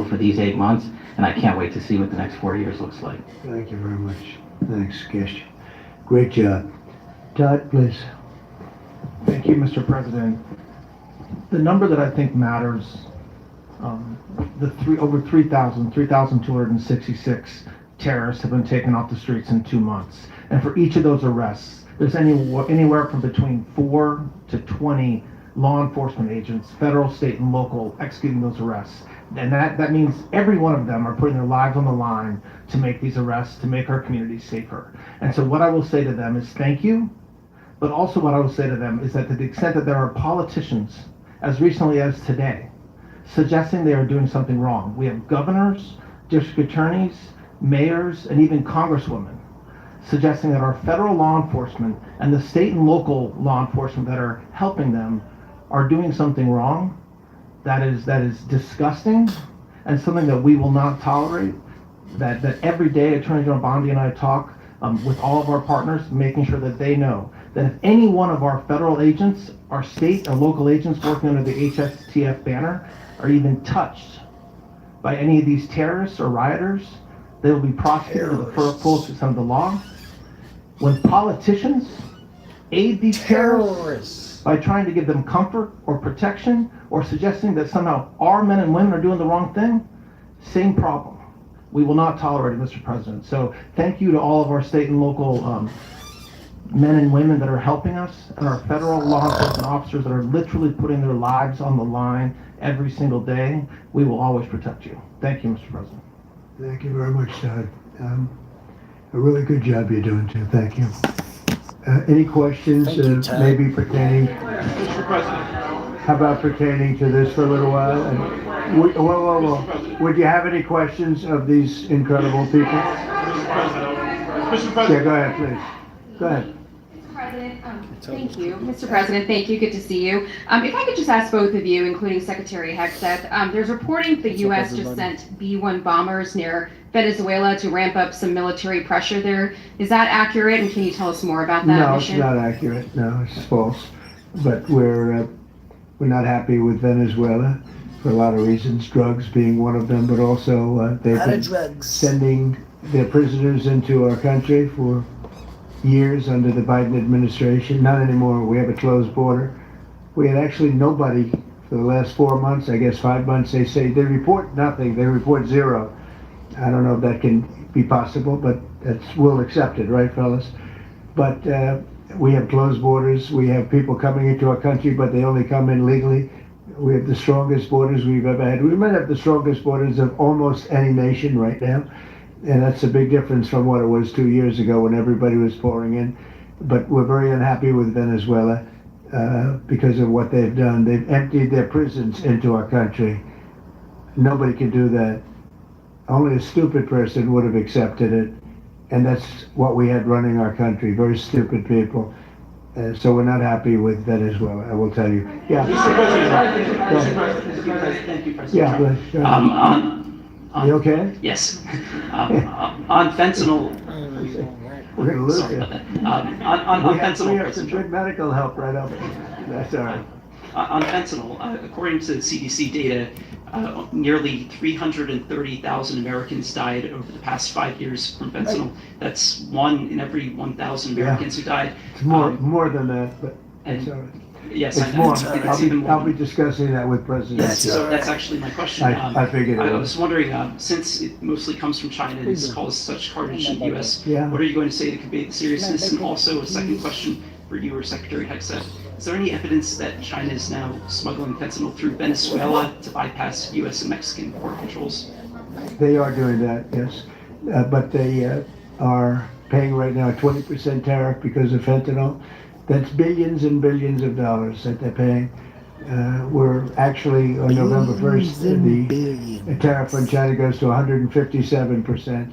for these 8 months, and I can't wait to see what the next 4 years looks like. Thank you very much. Thanks, Gish. Great job. Todd, please. Thank you, Mr. President. The number that I think matters, over 3,266 terrorists have been taken off the streets in 2 months. And for each of those arrests, there's anywhere from between 4 to 20 law enforcement agents, federal, state, and local, executing those arrests. And that means every one of them are putting their lives on the line to make these arrests, to make our communities safer. And so what I will say to them is thank you, but also what I will say to them is that to the extent that there are politicians, as recently as today, suggesting they are doing something wrong. We have governors, district attorneys, mayors, and even congresswomen suggesting that our federal law enforcement and the state and local law enforcement that are helping them are doing something wrong. That is disgusting and something that we will not tolerate. That every day Attorney General Bondi and I talk with all of our partners, making sure that they know that if any one of our federal agents, our state or local agents working under the HSTF banner are even touched by any of these terrorists or rioters, they will be prosecuted to the full extent of the law. When politicians aid these terrorists by trying to give them comfort or protection or suggesting that somehow our men and women are doing the wrong thing, same problem. We will not tolerate it, Mr. President. So thank you to all of our state and local men and women that are helping us, and our federal law enforcement officers that are literally putting their lives on the line every single day. We will always protect you. Thank you, Mr. President. Thank you very much, Todd. A really good job you're doing, too. Thank you. Any questions, maybe pertaining? Mr. President. How about pertaining to this for a little while? And, whoa. Would you have any questions of these incredible people? Mr. President. Yeah, go ahead, please. Go ahead. President, thank you. Mr. President, thank you. Good to see you. If I could just ask both of you, including Secretary Hegseth, there's reporting the U.S. just sent B-1 bombers near Venezuela to ramp up some military pressure there. Is that accurate, and can you tell us more about that mission? No, it's not accurate. No, it's false. But we're not happy with Venezuela for a lot of reasons, drugs being one of them, but also they've been sending their prisoners into our country for years under the Biden administration. Not anymore. We have a closed border. We had actually nobody for the last 4 months, I guess 5 months. They say they report nothing. They report zero. I don't know if that can be possible, but we'll accept it, right, fellas? But we have closed borders. We have people coming into our country, but they only come in legally. We have the strongest borders we've ever had. We might have the strongest borders of almost any nation right now. And that's a big difference from what it was 2 years ago when everybody was pouring in. But we're very unhappy with Venezuela because of what they've done. They've emptied their prisons into our country. Nobody can do that. Only a stupid person would have accepted it. And that's what we had running our country, very stupid people. So we're not happy with Venezuela, I will tell you. Yeah. Mr. President, thank you, President. Yeah, you okay? Yes. On fentanyl. We're going to lose Sorry you. about that. On fentanyl, We have some President good medical help right up. That's all right. On fentanyl, according to CDC data, nearly 330,000 Americans died over the past 5 years from fentanyl. That's 1 in every 1,000 Americans who died. It's more than that, but it's all right. Yes, It's more. It's even more. I'll be discussing that with President Yes, Xi. so that's actually my question. I figured it I was. was wondering, since it mostly comes from China and it's caused such carnage in the U.S., Yeah. what are you going to say to convey the seriousness? And also, a second question for you or Secretary Hegseth. Is there any evidence that China is now smuggling fentanyl through Venezuela to bypass U.S. and Mexican border controls? They are doing that, yes. But they are paying right now a 20% tariff because of fentanyl. That's billions and billions of dollars that they're paying. We're actually, on November 1st, the tariff on China goes to 157%,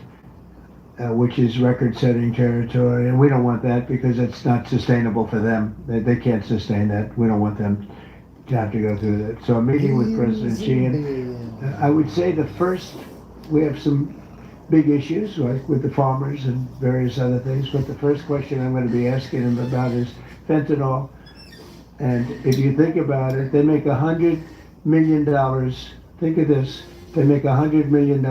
which is record-setting territory. And we don't want that because it's not sustainable for them. They can't sustain that. We don't want them to have to go through that. So I'm meeting with President Xi, and I would say we have some big issues, like with the farmers and various other things. But the first question I'm going to be asking him about is fentanyl. And if you think about it, they make $100 million, think of this, They make $100 million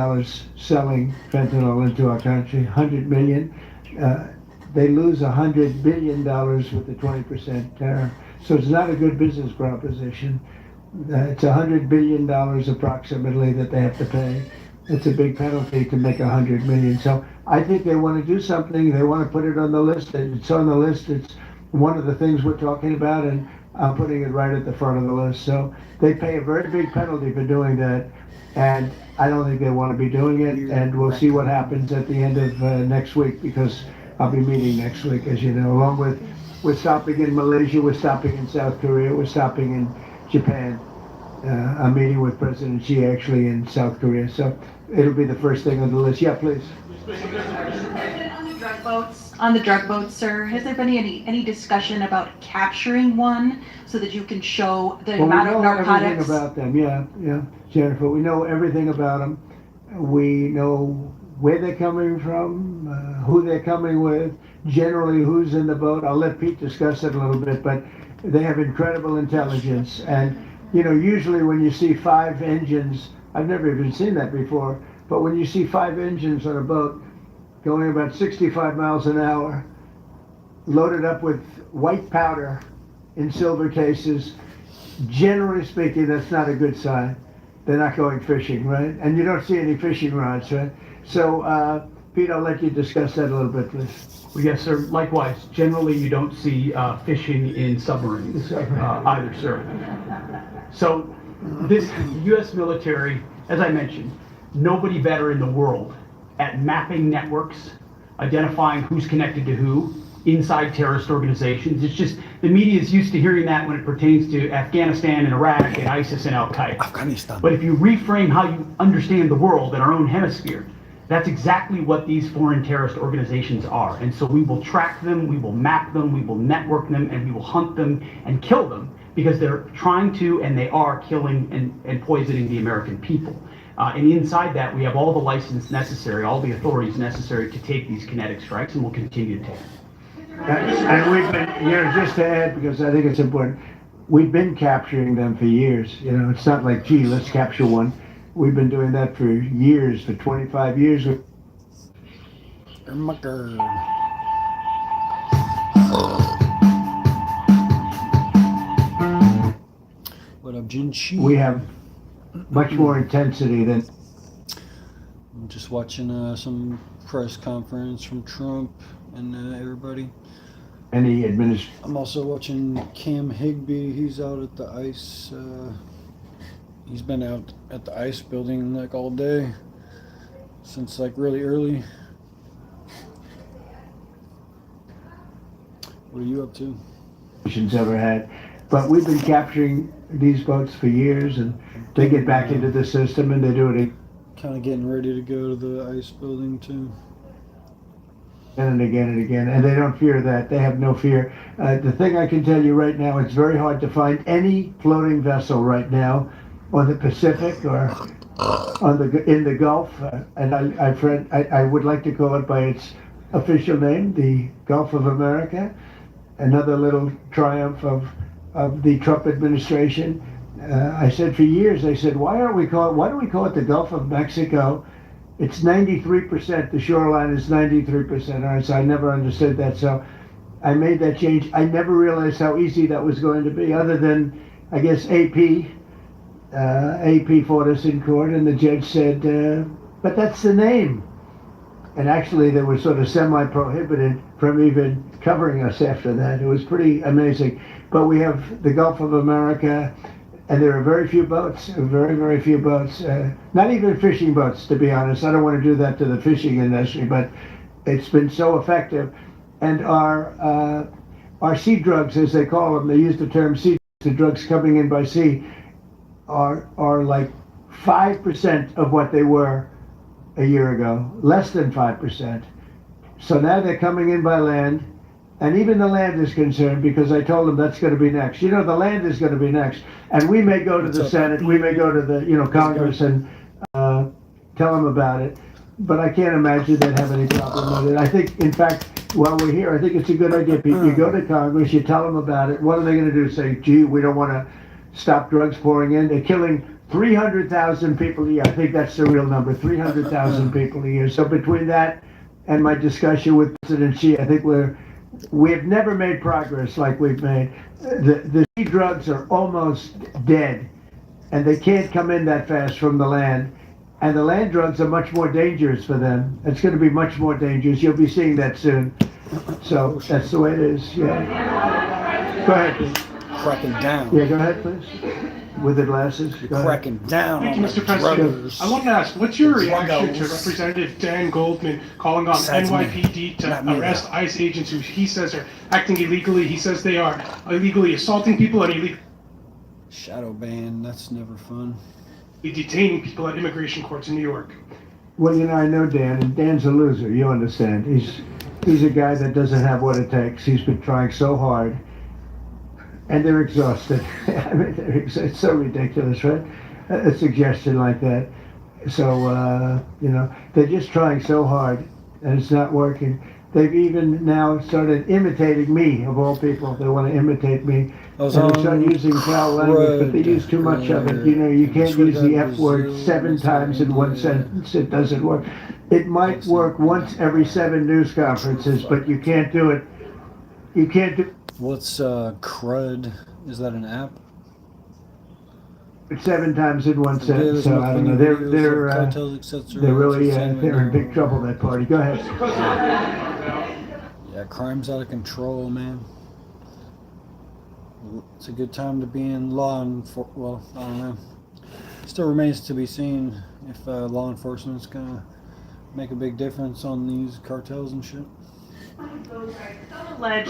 selling fentanyl into our country, $100 million. They lose $100 billion with the 20% tariff. So it's not a good business proposition. It's $100 billion approximately that they have to pay. It's a big penalty to make $100 million. So I think they want to do something. They want to put it on the list. It's on the list. It's one of the things we're talking about, and I'm putting it right at the front of the list. So they pay a very big penalty for doing that, and I don't think they want to be doing it. And we'll see what happens at the end of next week, because I'll be meeting next week, as you know, along with we're stopping in Malaysia, we're stopping in South Korea, we're stopping in Japan. I'm meeting with President Xi actually in South Korea, so it'll be the first thing on the list. Yeah, please. On the drug boats, sir, has there been any discussion about capturing one so that you can show the amount of We know everything narcotics? about them, yeah, Jennifer. We know everything about them. We know where they're coming from, who they're coming with, generally who's in the boat. I'll let Pete discuss it a little bit, but they have incredible intelligence. And, usually when you see 5 engines, I've never even seen that before, but when you see 5 engines on a boat going about 65 miles an hour, loaded up with white powder in silver cases, generally speaking, that's not a good sign. They're not going fishing, right? And you don't see any fishing rods, right? So, Pete, I'll let you discuss that a little bit, please. Well, yes, sir. Likewise, generally you don't see fishing in submarines either, sir. So this U.S. military, as I mentioned, nobody better in the world at mapping networks, identifying who's connected to who inside terrorist organizations. It's just the media is used to hearing that when it pertains to Afghanistan and Iraq and ISIS and Al-Qaeda. But if you reframe how you understand the world in our own hemisphere, that's exactly what these foreign terrorist organizations are. And so we will track them, we will map them, we will network them, and we will hunt them and kill them, because they're trying to, and they are killing and poisoning the American people. And inside that, we have all the license necessary, all the authorities necessary to take these kinetic strikes, and we'll continue to take them. And we've been, just to add, because I think it's important, we've been capturing them for years. It's not like, gee, let's capture one. We've been doing that for years, for 25 years. What up, Jinchi? We have much more intensity than. I'm just watching some press conference from Trump and everybody. Any administration. I'm also watching Cam Higby. He's out at the ICE. He's been out at the ICE building like all day since like really early. What are you up to? Ever had, but we've been capturing these boats for years, and they get back into the system and they do it Kind of getting ready to go to the ICE building too. again and again and again, and they don't fear that. They have no fear. The thing I can tell you right now, it's very hard to find any floating vessel right now on the Pacific or in the Gulf, and I would like to call it by its official name, the Gulf of America. Another little triumph of the Trump administration. I said for years, they said, why do we call it the Gulf of Mexico? It's 93%, the shoreline is 93%. All right, so I never understood that. So I made that change. I never realized how easy that was going to be, other than, I guess, AP fought us in court, and the judge said, but that's the name. And actually, they were sort of semi-prohibited from even covering us after that. It was pretty amazing. But we have the Gulf of America, and there are very few boats, very, very few boats. Not even fishing boats, to be honest. I don't want to do that to the fishing industry, but it's been so effective. And our sea drugs, as they call them, they use the term sea, the drugs coming in by sea, are like 5% of what they were a year ago, less than 5%. So now they're coming in by land, and even the land is concerned, because I told them that's going to be next. The land is going to be next, and we may go to the Senate, we may go to the Congress and tell them about it, but I can't imagine they'd have any problem with it. I think, in fact, while we're here, I think it's a good idea. You go to Congress, you tell them about it. What are they going to do? Say, gee, we don't want to stop drugs pouring in. They're killing 300,000 people a year. I think that's the real number, 300,000 people a year. So between that and my discussion with President Xi, I think we have never made progress like we've made. The sea drugs are almost dead, and they can't come in that fast from the land. And the land drugs are much more dangerous for them. It's going to be much more dangerous. You'll be seeing that soon. So that's the way it is. Yeah. Go ahead, please. Cracking down. Yeah, go ahead, please. With the glasses. Go ahead. Cracking down. Thank you, on Mr. the President. druggers. I wanted to ask, what's your reaction to Druggos. Representative Dan Goldman calling on Besides me. NYPD Not to me, arrest ICE agents who he says are acting illegally? He says they are illegally assaulting people and illegally Shadow ban, that's never fun. detaining people at immigration courts in New York. Well, I know Dan, and Dan's a loser. You understand? He's a guy that doesn't have what it takes. He's been trying so hard, and they're exhausted. I mean, it's so ridiculous, right? A suggestion like that. So, they're just trying so hard, and it's not working. They've even now started imitating me, of all people. They want to imitate me. I was And they on start using foul language, but they Crud use too much of it. You can't use the F word 7 times in one sentence. It doesn't work. It might work once every 7 news conferences, but you can't do it. You can't do What's Crud? Is that an app? it 7 times in one Yeah, sentence. there's So no I don't know. funny They're videos they're of uh, cartels, etc. they're really It's insane they're right in big now. trouble. That party. Go ahead. Yeah, crime's out of control, man. It's a good time to be in law enforcement. Well, I don't know. Still remains to be seen if law enforcement's gonna make a big difference on these cartels and shit.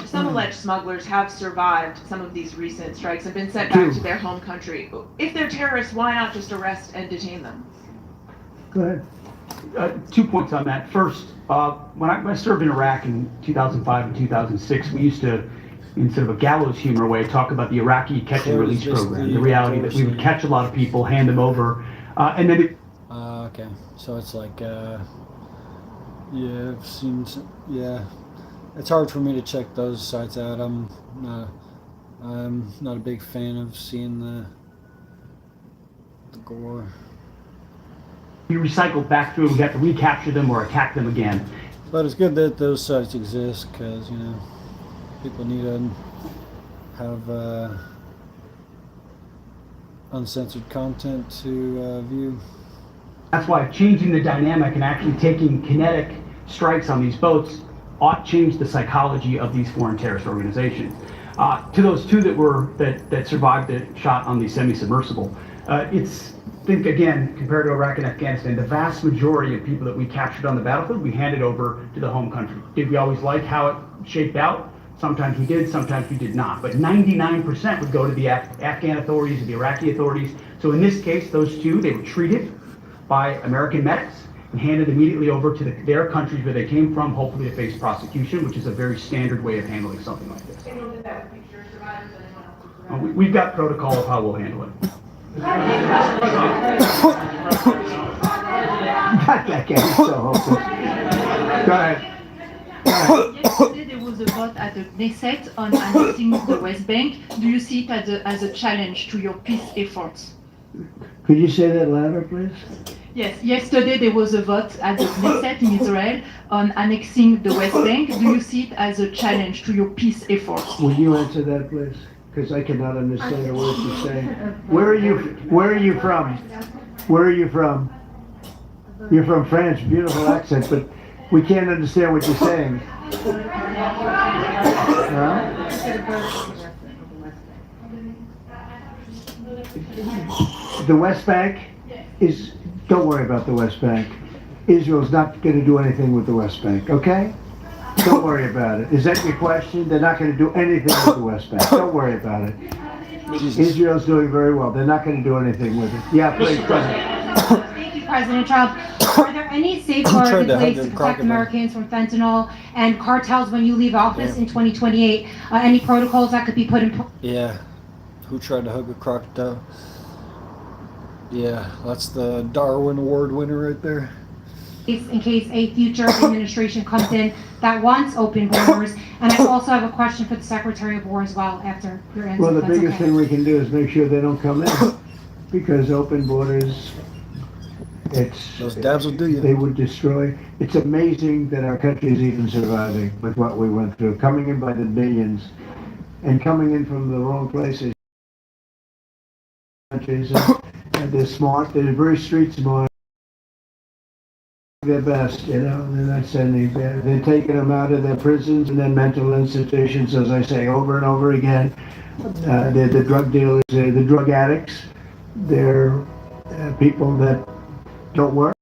Some alleged smugglers have survived some of these recent strikes and been sent back to their home country. If they're terrorists, why not just arrest and detain them? Go ahead. 2 points on that. First, when I served in Iraq in 2005 and 2006, we used to, in sort of a gallows humor way, talk about the Iraqi catch and release program. The reality that we would catch a lot of people, hand them over, and then Okay, so it's like, yeah, I've seen some, yeah. It's hard for me to check those sites out. I'm not a big fan of seeing the gore. we recycled back through. We got to recapture them or attack them again. But it's good that those sites exist because, people need to have uncensored content to view. That's why changing the dynamic and actually taking kinetic strikes on these boats ought change the psychology of these foreign terrorist organizations. To those 2 that survived the shot on the semi-submersible, think again, compared to Iraq and Afghanistan, the vast majority of people that we captured on the battlefield, we handed over to the home country. Did we always like how it shaped out? Sometimes we did, sometimes we did not. But 99% would go to the Afghan authorities or the Iraqi authorities. So in this case, those 2, they were treated by American medics and handed immediately over to their countries where they came from, hopefully to face prosecution, which is a very standard way of handling something like this. We've got protocol of how we'll handle it. Not that guy. He's so hopeless. Go ahead. Yesterday there was a vote at the Knesset on annexing the West Bank. Do you see it as a challenge to your peace efforts? Could you say that louder, please? Yes, yesterday there was a vote at the Knesset in Israel on annexing the West Bank. Do you see it as a challenge to your peace efforts? Will you answer that, please? Because I cannot understand the words you're saying. Where are you from? Where are you from? You're from France, beautiful accent, but we can't understand what you're saying. Huh? The West Bank is, don't worry about the West Bank. Israel's not going to do anything with the West Bank, okay? Don't worry about it. Is that your question? They're not going to do anything with the West Bank. Don't worry about it. Israel's doing very well. They're not going to do anything with it. Yeah, please, go ahead. Thank you, President Trump. Are there any safeguards in place to protect Americans from fentanyl and cartels when you leave office in 2028? Any protocols that could be put in place? Yeah. Who tried to hug a crocodile? Yeah, that's the Darwin Award winner right there. In case a future administration comes in that wants open borders? And I also have a question for the Secretary of War as well after your answer. Well, the biggest thing we can do is make sure they don't come in. because open borders, Those dabs will do you. they would destroy. It's amazing that our country is even surviving with what we went through, coming in by the millions and coming in from the wrong places. Countries, and they're smart, they're very street smart. Their best, you know, they're not sending, they're taking them out of their prisons and their mental institutions, as I say over and over again. They're the drug dealers, they're the drug addicts, they're people that don't work.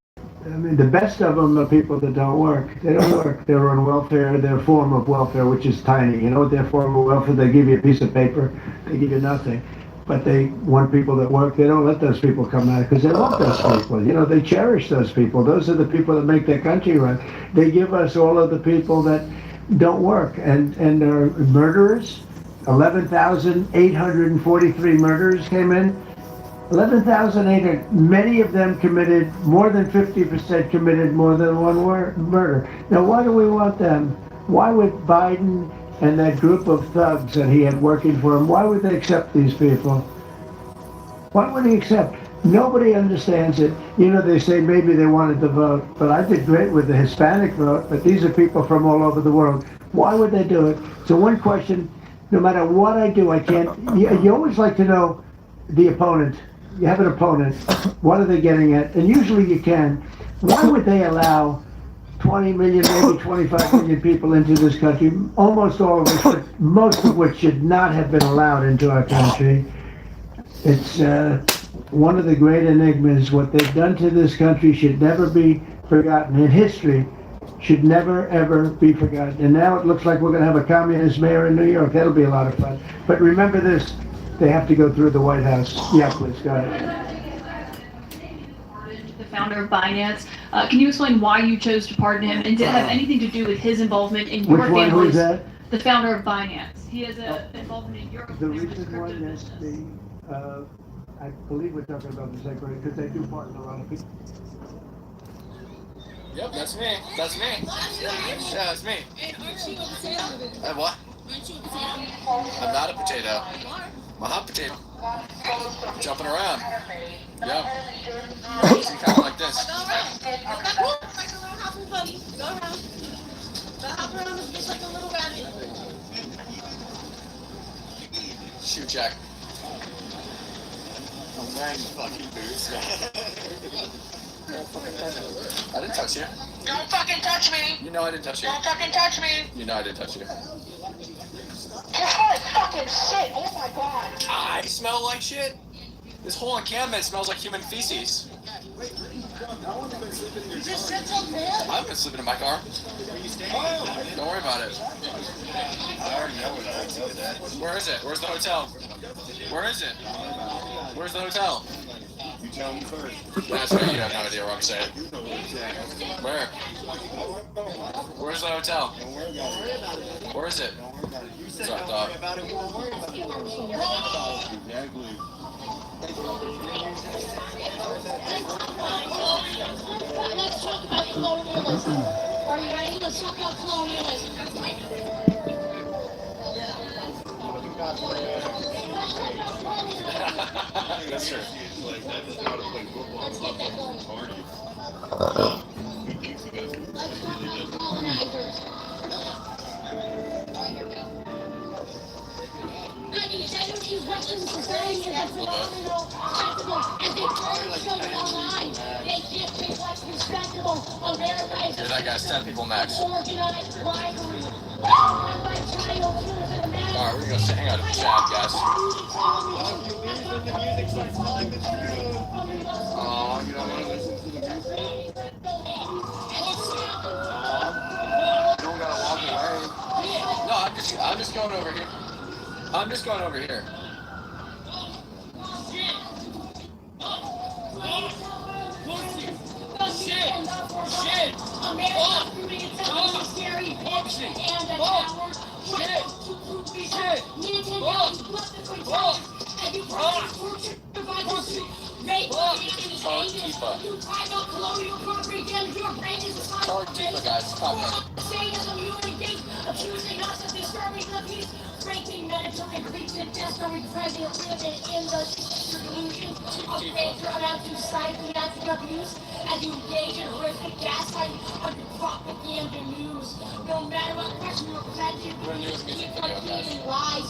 I mean, the best of them are people that don't work. They don't work. They're on welfare, their form of welfare, which is tiny. You know what their form of welfare? They give you a piece of paper, they give you nothing. But they want people that work. They don't let those people come out because they love those people. You know, they cherish those people. Those are the people that make their country run. They give us all of the people that don't work and are murderers. 11,843 murders came in. 11,800. Many of them committed, more than 50% committed more than one murder. Now, why do we want them? Why would Biden and that group of thugs that he had working for him, why would they accept these people? Why would he accept? Nobody understands it. You know, they say maybe they wanted to vote, but I did great with the Hispanic vote, but these are people from all over the world. Why would they do it? So one question, no matter what I do, I can't, you always like to know the opponent. You have an opponent, what are they getting at? And usually you can. Why would they allow 20 million, maybe 25 million people into this country, almost all of which, but most of which should not have been allowed into our country? It's one of the great enigmas. What they've done to this country should never be forgotten. In history, should never, ever be forgotten. And now it looks like we're going to have a communist mayor in New York. That'll be a lot of fun. But remember this, they have to go through the White House. Yeah, please, go ahead. The founder of Binance. Can you explain why you chose to pardon him, and did it have anything to do with his involvement in your Which one family's? was that? The founder of Binance. He has an involvement in your The family's recent crypto one is business. I believe we're talking about the same one, because they do pardon a lot of people. Yep, that's me. That's me. Yeah, that's me. What? I'm not a potato. I'm a hot potato. Jumping around. Yep. See, kind of like this. Shoe check. I'm wearing fucking boots. I didn't touch you. Don't fucking touch me! You know I didn't touch you. Don't fucking touch me! You know I didn't touch you. You smell like fucking shit! Oh my god! I smell like shit. This whole encampment smells like human feces. You just said something, man? I've been sleeping in my car. Don't worry about it. I already know where the hotel is at. Where is it? Where's the hotel? Where is it? Where's the hotel? You tell me first. That's right, you have no idea where I'm saying. Where? Where's the hotel? Where is it? That's what I thought. Exactly. Let's talk about colonialism. Are you ready? Let's talk about colonialism. That's true. Western society is a phenomenal spectacle, and they clearly show it online. They can't be like respectable. America is Dude, that guy's 10 people next. organized bribery. Alright, we're gonna hang out in the chat, guys. Oh, you don't want to listen to the music? You don't gotta walk away. No, I'm just going over here. I'm just going over here. Shit! America remains a scary bitch and a coward. Shit! Netanyahu left the country and you torture, violence, rape, and you tribal colonial propaganda. Your brain is a Satanism, you engage, accusing us of disturbing the peace, breaking mandatory creeps and destroying president living in the delusions of danger around you, psychiatric abuse, as you engage in horrific gaslighting on your propaganda news. No matter what pressure you present, you keep repeating lies.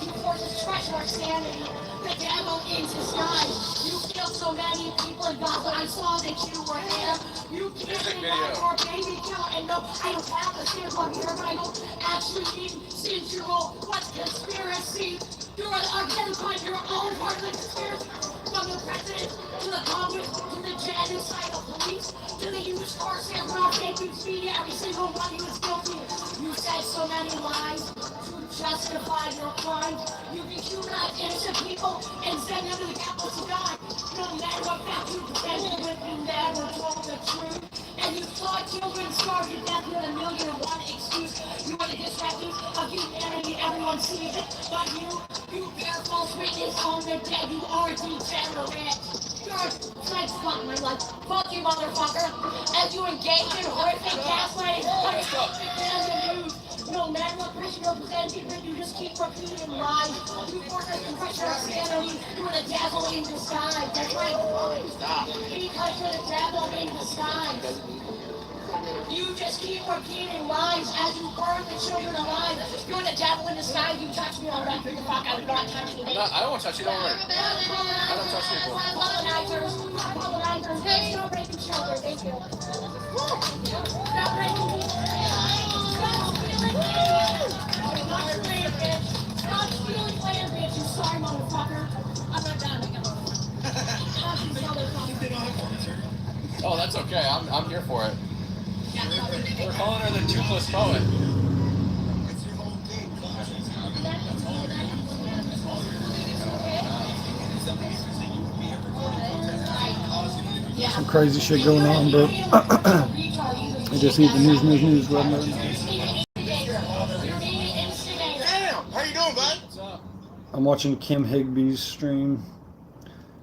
You force a stretch our sanity. The devil in disguise. You kill so many people in Gaza. I saw that you were there. You can't deny your baby killer. And no, I don't have the sample of your Bible. Actually, even since you're all what's conspiracy? You're identifying your own part of the conspiracy. From the president to the Congress to the genocidal police to the used car salesman, fake news media, every single one of you is guilty. You said so many lies to justify your crime. You dehumanize innocent people and send them to the capital to die. No matter what fact you presented with, you never told the truth. And you saw children starve to death with a million and one excuse. You are the disrepute of humanity, everyone sees it. But you bear false witness on the dead. You are degenerate. You're like fuck my life. Fuck you, motherfucker. As you engage in horrific gaslighting on your news. No matter what pressure you're presenting, you just keep repeating lies. You force us to pressure our sanity. You're the devil in disguise. That's right. Stop. Because you're the devil in disguise. You just keep repeating lies as you burn the children alive. You're the devil in disguise. You touch me already. Get the fuck out. I'm not touching you. I don't want to touch you, don't worry. I don't touch people. Colonizers. Hey, no raping children. Thank you. Stop raping people. Stop stealing land, bitch, you sorry motherfucker. I'm not done. Oh, that's okay. I'm here for it. We're calling her the toothless poet. Some crazy shit going on, bro. I just need the news right now. Damn! How you doing, bud? What's up? I'm watching Kim Higby's stream.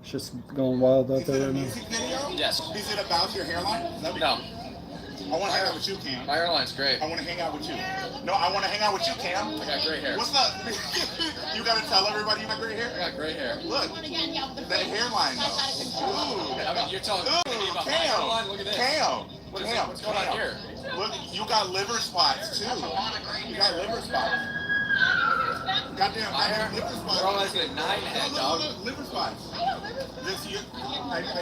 It's just going wild out there right now. Yes. Is it about your hairline? No. I want to hang out with you, Cam. My hairline's great. I want to hang out with you. No, I want to hang out with you, Cam. I got gray hair. What's up? You got to tell everybody you got gray hair? I got gray hair. Look, that hairline, though. Ooh. I mean, you're telling me about my Cam. hairline? Look at this. Cam. What's going on here? Look, you got liver spots, too. You got liver spots. Goddamn, My hair? liver spots. We're almost at 9 head, dog. Look, liver spots. I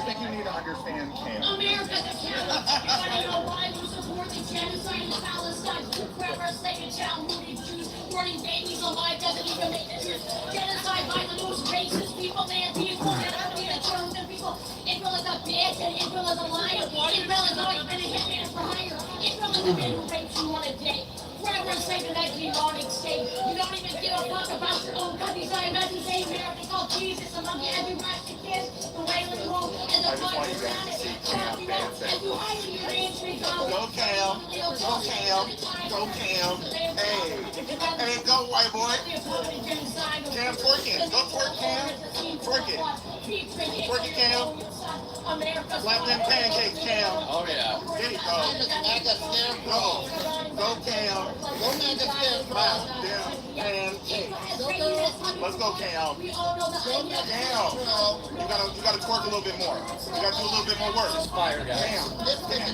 think you need to understand, Cam. America's a terrorist. You wanna know why we support the genocide in Palestine? Whoever enslaved child, moving Jews, burning babies alive doesn't even make the truth. Genocide by the most racist people, man, people that are the chosen people. Israel is a bitch and Israel is a liar. Israel has always been a hitman for hire. Israel is a man who rapes you on a date. Whatever enslaved in that demonic state. You don't even give a fuck about your own country. So I imagine saying America called Jesus among you as you watch the kids, the Wailing Wall, and the fire around it. As you hide in your entry, Go Cam. Go Cam. Go Cam. Hey, go white boy. Cam, twerk it. Go twerk, Cam. Twerk it. Twerk it, Cam. Slap them pancakes, Cam. Oh, yeah. There you go. Go. Go Cam. Go slap them pancakes. Let's go, Cam. Cam. You gotta twerk a little bit more. You gotta do a little bit more work. Fire, guys. Cam,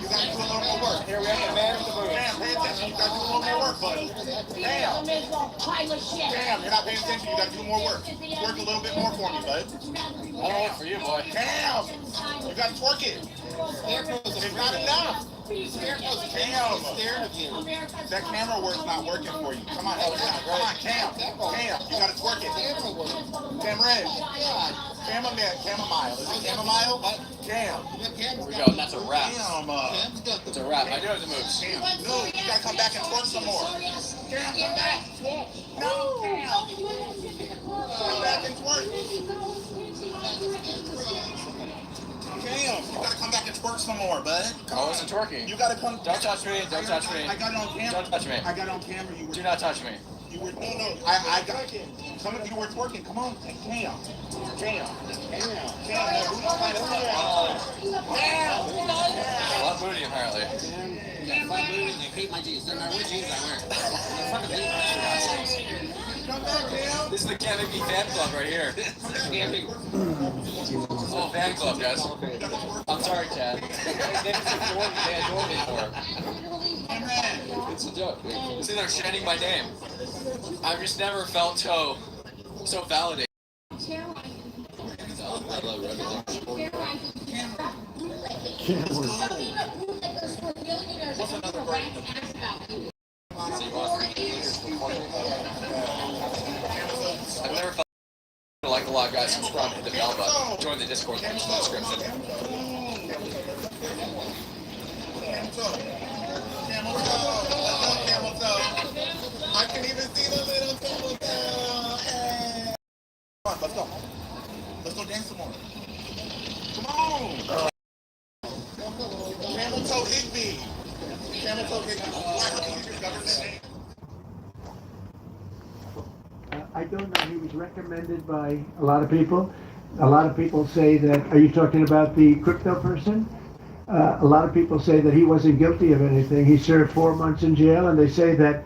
you gotta do a little more work. Here we are, man. Cam, pay attention. You gotta do a little more work, buddy. Cam. Cam, you're not paying attention. You gotta do more work. Twerk a little bit more for me, bud. I don't work for you, boy. Cam, you gotta twerk it. It's not enough. Cam, that camera work's not working for you. Come on, come on, Cam. Cam, you gotta twerk it. Cam Red. Chamomile. Is it chamomile? Cam. Here we go, and that's a wrap. Cam. It's a wrap. I do have the moves. Cam. No, you gotta come back and twerk some more. Cam, come back. No, Cam. Come back and twerk. Cam, you gotta come back and twerk some more, bud. Come I on. wasn't twerking. You gotta come. Don't touch me. Don't touch me. I got it on camera. Don't touch me. I got it on camera. You were. Do not touch me. You were. No. I got it. Some of you were twerking. Come on, Cam. Cam. Cam. A lot of booty, apparently. I hate my jeans. They're not what jeans I wear. I fucking hate my jeans. Come back, Cam. This is the Cam Higby fan club right here. Oh, fan club, guys. I'm sorry, Chad. They adore me for it. It's a joke. See, they're chanting my name. I've just never felt so validated. I love everything. What's another break? I've never felt like a lot of guys subscribe to the bell button. Join the Discord link in the description. I can even see the little camel toe. Hey. Come on, let's go. Let's go dance some more. Come on. Camel toe Higby. Camel toe Higby. Why don't you your government name? I don't know. He was recommended by a lot of people. A lot of people say that, are you talking about the crypto person? A lot of people say that he wasn't guilty of anything. He served 4 months in jail, and they say that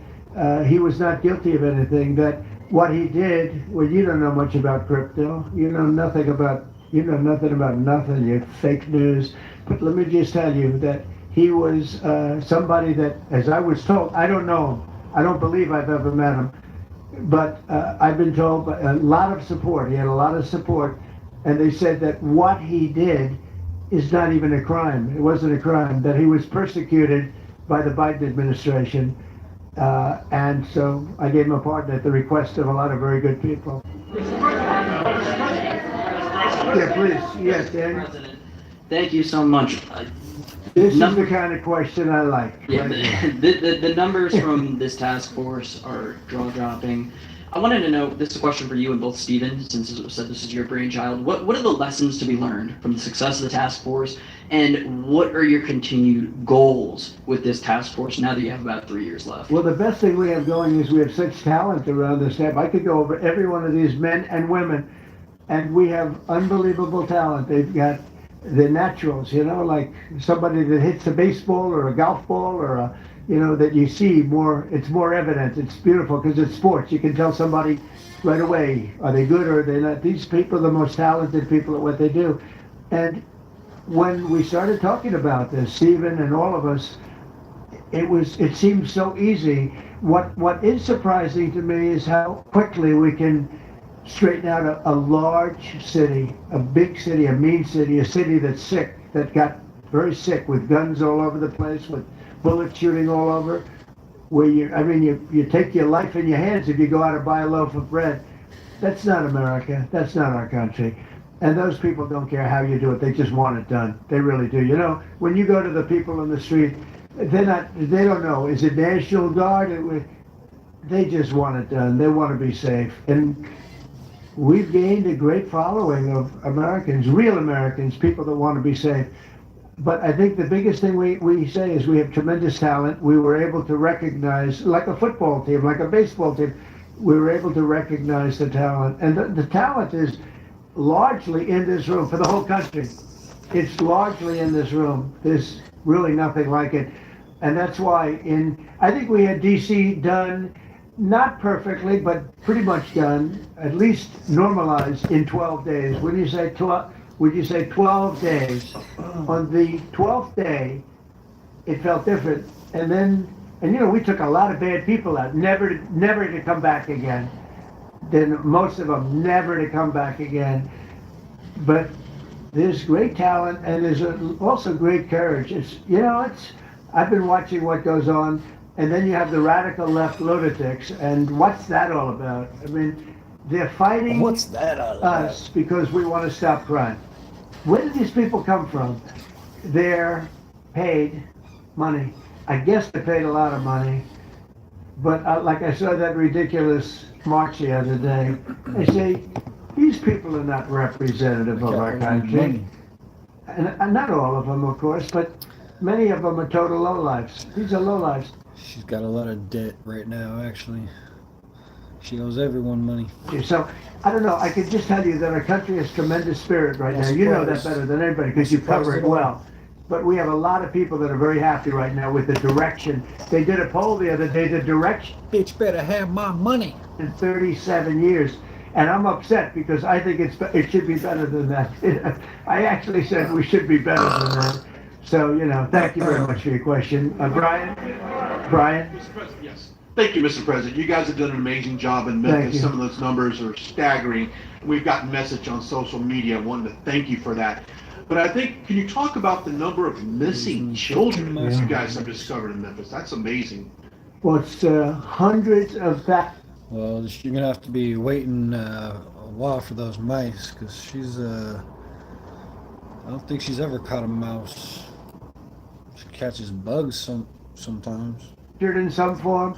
he was not guilty of anything, that what he did, well, you don't know much about crypto. You know nothing about nothing. You're fake news. But let me just tell you that he was somebody that, as I was told, I don't know him. I don't believe I've ever met him. But I've been told by a lot of support. He had a lot of support. And they said that what he did is not even a crime. It wasn't a crime. That he was persecuted by the Biden administration. And so I gave him a pardon at the request of a lot of very good people. Yeah, please. Yes, Dan. President, thank you so much. This is the kind of question I like. Yeah, the numbers from this task force are jaw-dropping. I wanted to know, this is a question for you and both Stephen, since it was said this is your brainchild. What are the lessons to be learned from the success of the task force, and what are your continued goals with this task force now that you have about 3 years left? Well, the best thing we have going is we have such talent around this staff. I could go over every one of these men and women, and we have unbelievable talent. They've got the naturals, you know, like somebody that hits a baseball or a golf ball or a, you know, that you see more, it's more evident. It's beautiful because it's sports. You can tell somebody right away, are they good or are they not? These people are the most talented people at what they do. And when we started talking about this, Stephen and all of us, it seemed so easy. What is surprising to me is how quickly we can straighten out a large city, a big city, a mean city, a city that's sick, that got very sick with guns all over the place, with bullets shooting all over, where you take your life in your hands if you go out and buy a loaf of bread. That's not America. That's not our country. And those people don't care how you do it. They just want it done. They really do. You know, when you go to the people in the street, they don't know. Is it National Guard? They just want it done. They want to be safe. And we've gained a great following of Americans, real Americans, people that want to be safe. But I think the biggest thing we say is we have tremendous talent. We were able to recognize, like a football team, like a baseball team, we were able to recognize the talent. And the talent is largely in this room for the whole country. It's largely in this room. There's really nothing like it. And that's why I think we had DC done, not perfectly, but pretty much done, at least normalized in 12 days. Would you say 12 days? On the 12th day, it felt different. And you know, we took a lot of bad people out, never to come back again. Then most of them never to come back again. But there's great talent and there's also great courage. I've been watching what goes on. And then you have the radical left lunatics, and what's that all about? I mean, they're fighting us because we want to stop crime. Where do these people come from? They're paid money. I guess they paid a lot of money. But like I saw that ridiculous march the other day, I say, these people are not representative of our country. And not all of them, of course, but many of them are total lowlifes. These are lowlifes. She's got a lot of debt right now, actually. She owes everyone money. So, I don't know, I can just tell you that our country has tremendous spirit right now. You know that better than anybody because you cover it well. but we have a lot of people that are very happy right now with the direction. They did a poll the other day, the direction. Bitch better have my money. In 37 years. And I'm upset because I think it should be better than that. I actually said we should be better than that. So, thank you very much for your question. Brian? Mr. President, yes. Thank you, Mr. President. You guys have done an amazing job in Memphis. Some of those numbers are staggering. We've gotten message on social media. I wanted to thank you for that. But I think, can you talk about the number of missing children that you guys have discovered in Memphis? That's amazing. Well, it's hundreds of that. Well, you're gonna have to be waiting a while for those mice, because she's I don't think she's ever caught a mouse. She catches bugs sometimes. In some form,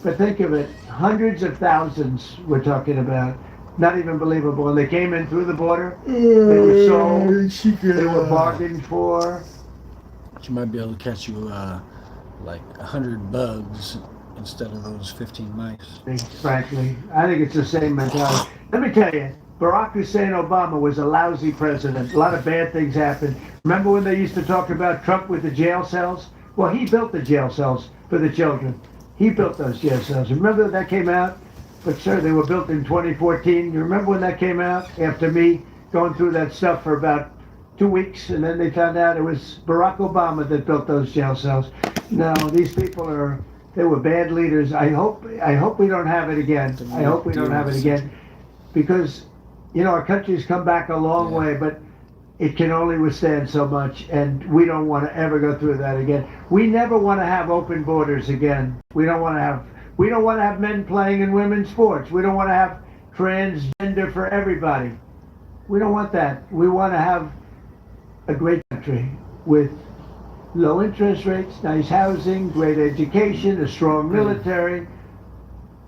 but think of it, hundreds of thousands we're talking about. Not even believable. And they came in through the border. They were sold. They were bargained for. She might be able to catch you like 100 bugs instead of those 15 mice. Frankly, I think it's the same mentality. Let me tell you, Barack Hussein Obama was a lousy president. A lot of bad things happened. Remember when they used to talk about Trump with the jail cells? Well, he built the jail cells for the children. He built those jail cells. Remember that came out? But sir, they were built in 2014. You remember when that came out? After me going through that stuff for about 2 weeks, and then they found out it was Barack Obama that built those jail cells. No, these people they were bad leaders. I hope we don't have it again. I hope we don't have it again. Because, our country's come back a long way, but it can only withstand so much, and we don't want to ever go through that again. We never want to have open borders again. We don't want to have men playing in women's sports. We don't want to have transgender for everybody. We don't want that. We want to have a great country with low interest rates, nice housing, great education, a strong military,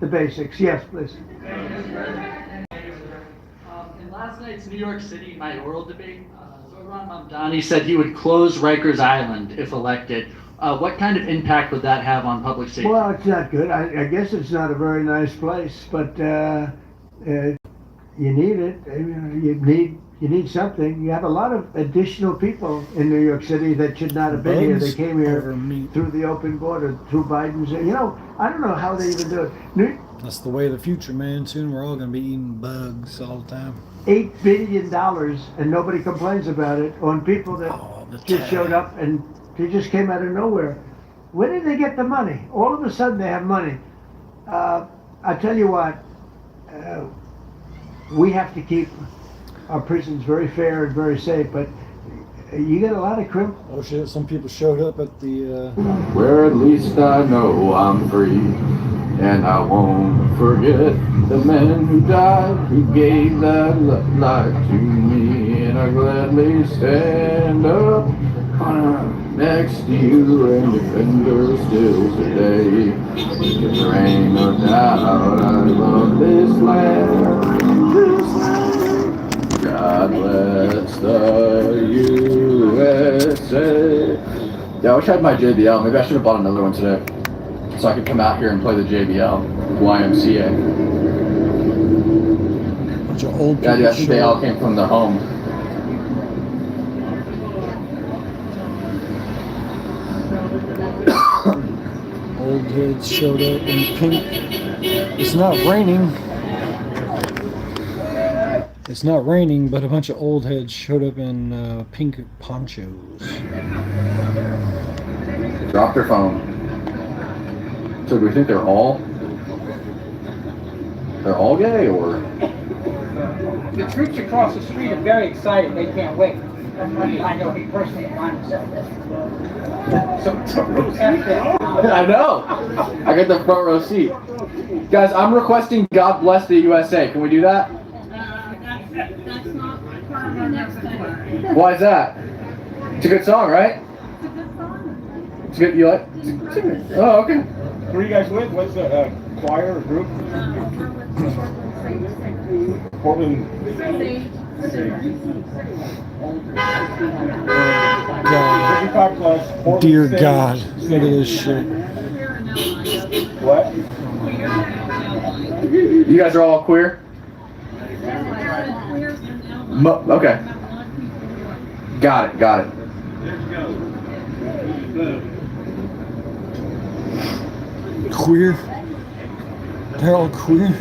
the basics. Yes, please. In last night's New York City mayoral debate, Zohran Mamdani said he would close Rikers Island if elected. What kind of impact would that have on public safety? Well, it's not good. I guess it's not a very nice place, but you need it. You need something. You have a lot of additional people in New York City that should not have been here. They came here through the open border, through Biden's. I don't know how they even do it. That's the way of the future, man. Soon we're all gonna be eating bugs all the time. $8 billion, and nobody complains about it, on people that just showed up and they just came out of nowhere. Where did they get the money? All of a sudden they have money. I tell you what, we have to keep our prisons very fair and very safe, but you get a lot of criminals. Oh shit, some people showed up at the... Where at least I know I'm free, and I won't forget the men who died, who gave that life to me, and I gladly stand up next to you and defend her still today. If there ain't no doubt, I love this land. God bless the USA. Yeah, I wish I had my JBL. Maybe I should have bought another one today, so I could come out here and play the JBL YMCA. Bunch of old people. Yeah, dude, I think they all came from their home. Old heads showed up in pink. It's not raining. It's not raining, but a bunch of old heads showed up in pink ponchos. Drop their phone. So do we think they're all gay, or? The troops across the street are very excited. They can't wait. I know he personally myself. I know. I got the front row seat. Guys, I'm requesting God Bless the USA. Can we do that? That's not part of our next thing. Why is that? It's a good song, right? It's good. You like? Oh, okay. Who are you guys with? What's the choir or group? Portland. God. Dear God, look at this shit. What? You guys are all queer? Okay. Got it. Queer. They're all queer.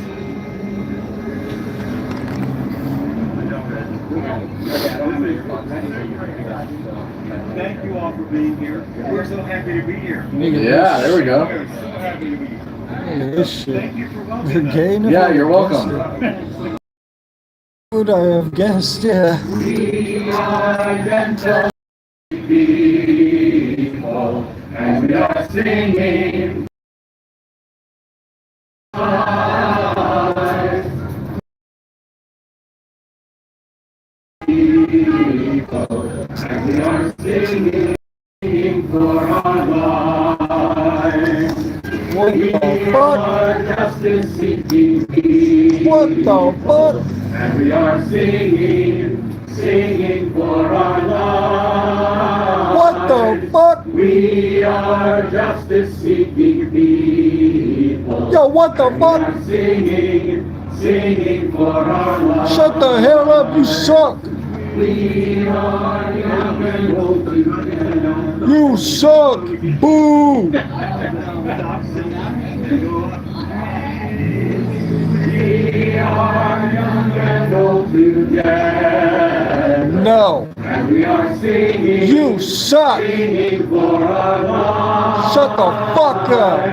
Thank you all for being here. We're so happy to be here. Yeah, there we go. We're so happy to be here. Hey, this shit. Thank you for They're welcoming gay us. enough? Yeah, you're welcome. Would I have guessed? Yeah. We are gentle people, and we are singing. And we are singing for our lives. What We the fuck? are justice seeking people. What the fuck? And we are singing for our lives. What the fuck? We are justice seeking people. Yo, what the fuck? Singing for our lives. Shut the hell up, you suck. We are young and old together. You suck. Boo. We are young and old together. No. And we are singing. You suck. Singing for our lives. Shut the fuck up.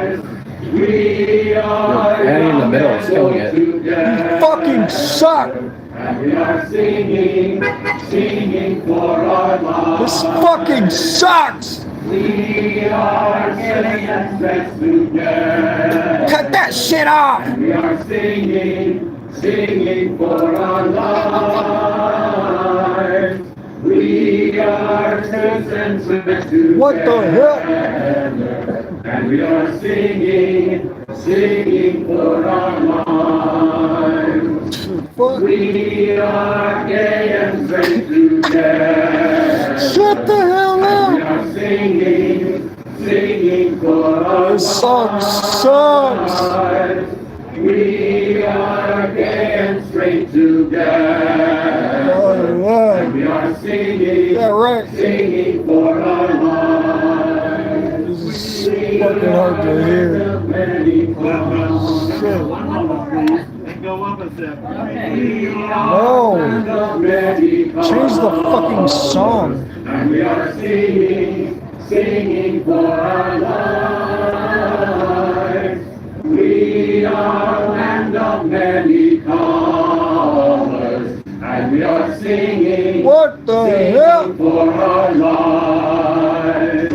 We are Annie in the middle is killing it. You fucking suck. And we are singing for our lives. This fucking sucks. We are singing together. Cut that shit off. And we are singing for our lives. We are citizens together. What the hell? And we are singing for our lives. Fuck. We are gay and straight together. Shut the hell We up. are singing for our This song sucks. lives. We are gay and straight together. And we are Yeah, right. singing for our lives. This is fucking hard to hear. Shit. And go up a step. No. Change the fucking song. And we are singing for our lives. We are land of many colors. And we are singing. What the hell? For our lives.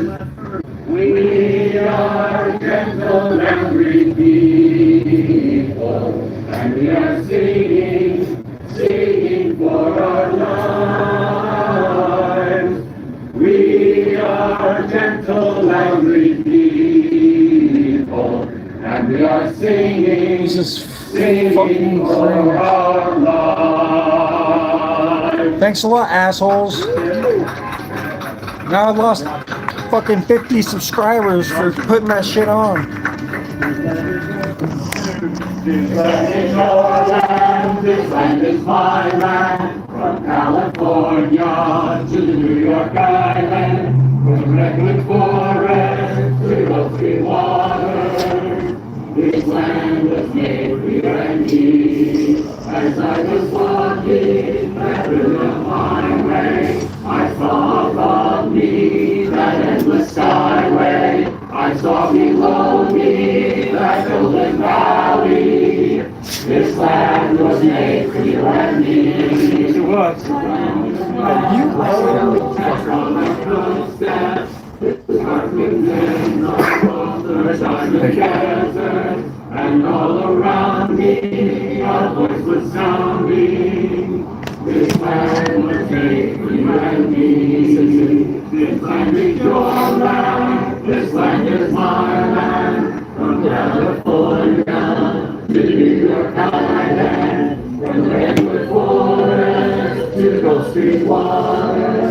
We are gentle and free people. And we are singing for our lives. We are gentle and free people. And we are This is fucking singing for cringe. our lives. Thanks a lot, assholes. Now I lost fucking 50 subscribers for putting that shit on. This land is your land, this land is my land. From California to the New York Island, from Redwood Forest to Gulf Stream water. This land was made for you and me. As I was walking that brilliant highway, I saw above me that endless skyway. I saw below me that golden valley. This land was made for you and me. It was. And all around me, a voice was sounding. This land was made for you and me. This land is your land. This land is my land. From California to New York Island. From the Redwood Forest to Gulf Stream water.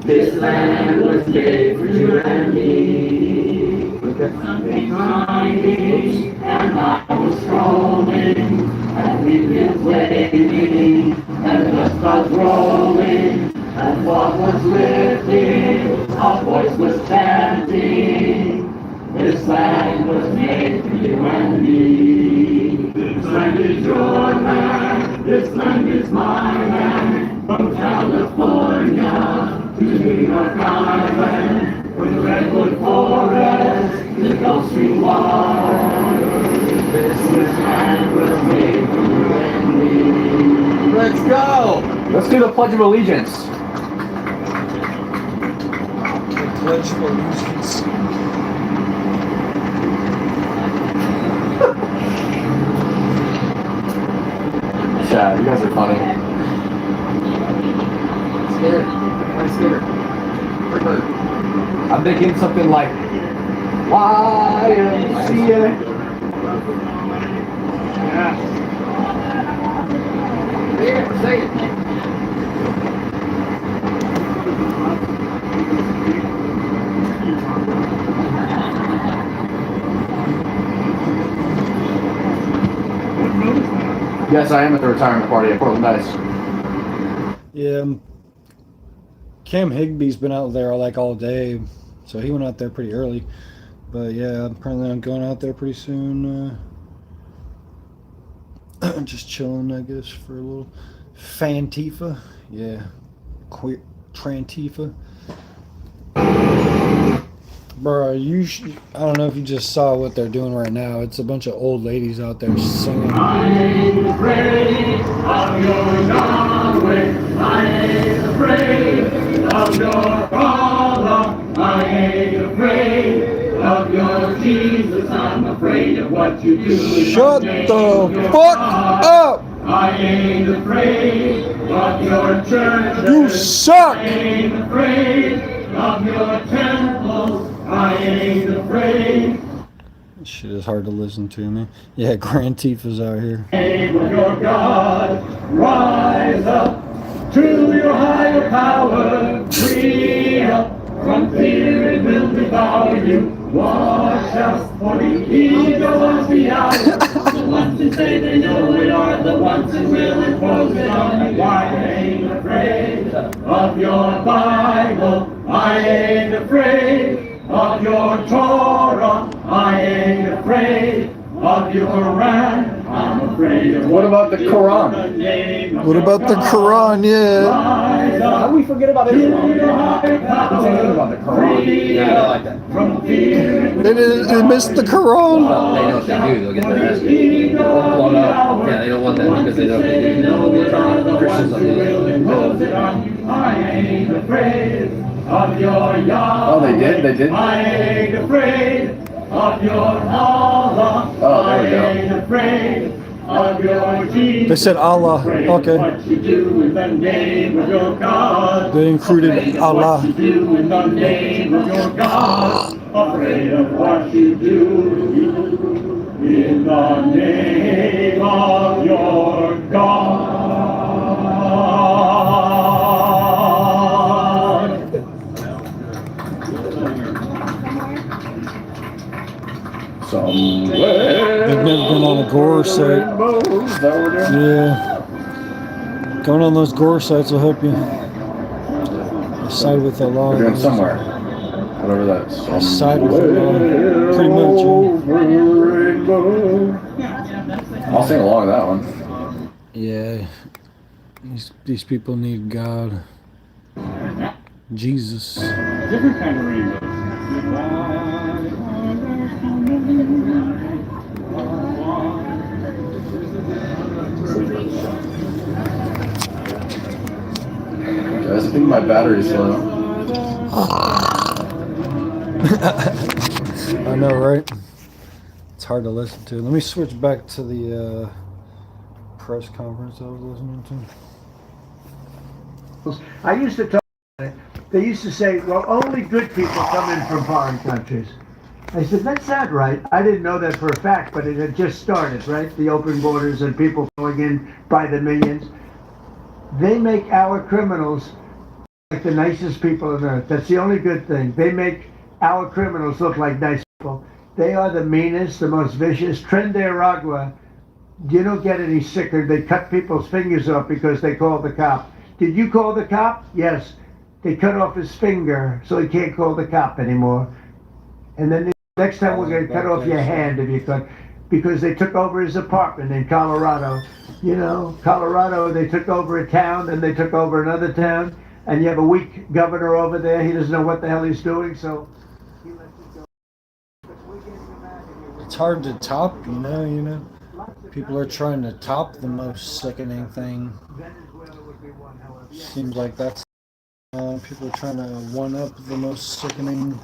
This land was made for you and me. Something climbing, and I was roaming, and we've been waiting, and the clouds rolling, and fog was lifting. our voice was chanting. This land was made for you and me. This land is your land, this land is my land. From California to New York Island, from the Redwood Forest to the Gulf Stream water. This land was made for you and me. Let's go! Let's do the Pledge of Allegiance. Pledge of Allegiance. Chad, you guys are funny. Scared. I'm scared. I'm thinking something like YMCA. Yeah. Say it. Yes, I am at the retirement party at Portland Dice. Yeah, Cam Higby's been out there like all day, so he went out there pretty early. But yeah, apparently I'm going out there pretty soon. Just chilling, I guess, for a little Fantifa. Yeah, queer Trantifa. Bro, I don't know if you just saw what they're doing right now. It's a bunch of old ladies out there singing. I ain't afraid of your Yahweh. I ain't afraid of your Allah. I ain't afraid of your Jesus. I'm afraid of what you do. Shut the fuck up! I ain't afraid of your church. You suck! I ain't afraid of your temples. I ain't afraid. This shit is hard to listen to, man. Yeah, Grand Tifa's out here. Name of your God, rise up to your higher power. Free up from fear, it will devour you. Watch out for the evil of the hour. The ones who say they know it are the ones who will impose it on you. I ain't afraid of your Bible. I ain't afraid of your Torah. I ain't afraid of your Quran. I'm afraid of what about the Quran? What about the Quran? Yeah. How do we forget about Islam? About the Quran. Yeah, I like that. They missed the Quran. Well, they know what they do. They'll get their ass blown up. Yeah, they don't want that because they know what they do. Christians on the I ain't afraid of your Yahweh. Oh, they did? They did? I ain't afraid of your Allah. Oh, there we go. I ain't afraid of your Jesus. They said Allah. Okay. What you do in the name of your God. They included Allah. What you do in the name of your God. Afraid of what you do in the name of your God. Somewhere. They've never been on a gore site. Yeah. Going on those gore sites will help you. Side with Allah. We're doing somewhere. Whatever that's. Side with Allah. Pretty much. I'll sing along with that one. Yeah. These people need God. Jesus. Different kind of rainbow. Guys, I think my battery's low. I know, right? It's hard to listen to. Let me switch back to the press conference I was listening to. I used to talk about it. They used to say, well, only good people come in from foreign countries. I said, that's not right. I didn't know that for a fact, but it had just started, right? The open borders and people going in by the millions. They make our criminals like the nicest people on earth. That's the only good thing. They make our criminals look like nice people. They are the meanest, the most vicious. Tren de Aragua, you don't get any sicker. They cut people's fingers off because they called the cop. Did you call the cop? Yes. they cut off his finger so he can't call the cop anymore. And then the next time we're gonna cut off your hand if you cut, because they took over his apartment in Colorado. You know, Colorado, they took over a town, then they took over another town, and you have a weak governor over there, he doesn't know what the hell he's doing, so he lets it go. It's hard to top, you know. People are trying to top the most sickening thing. Seems like that's people are trying to one up the most sickening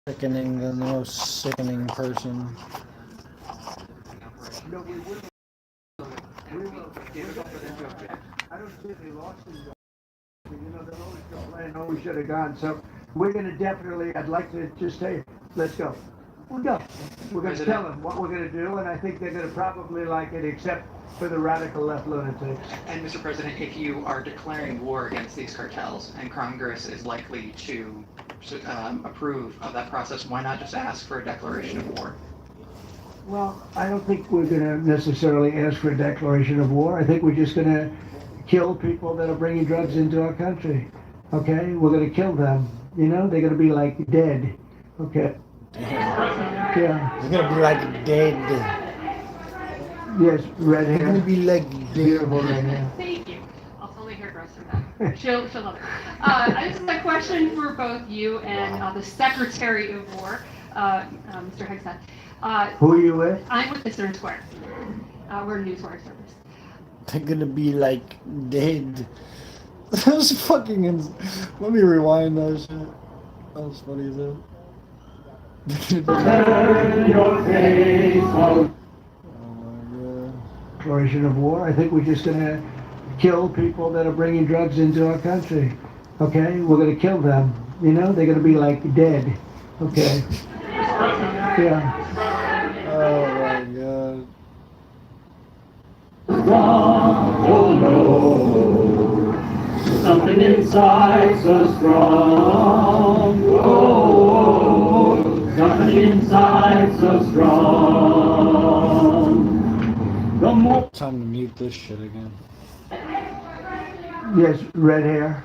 than the most sickening person. I don't see they lost him. You know, they'll always complain, oh, we should have gone. So we're going to definitely, I'd like to just say, let's go. We'll go. We're going to tell them what we're going to do, and I think they're going to probably like it, except for the radical left lunatics. And Mr. President, if you are declaring war against these cartels and Congress is likely to approve of that process, why not just ask for a declaration of war? Well, I don't think we're going to necessarily ask for a declaration of war. I think we're just going to kill people that are bringing drugs into our country. Okay? We're going to kill them. You know, they're going to be like dead. Okay? Yeah. They're gonna be like dead. Yes, red hair. They're gonna be like beautiful red hair. Thank you. I'll totally hear Gross from that. She'll love it. I just have a question for both you and the Secretary of War, Mr. Hegseth. Who are you with? I'm with the Stern Square. We're a news wire service. They're gonna be like dead. That was fucking. Let me rewind that shit. That was funny as hell. Declaration of war. I think we're just going to kill people that are bringing drugs into our country. Okay? We're going to kill them. You know, they're going to be like dead. Okay? Yeah. Oh my god. Oh no, something inside so strong. Oh, something inside so strong. The more time to mute this shit again. Yes, red hair.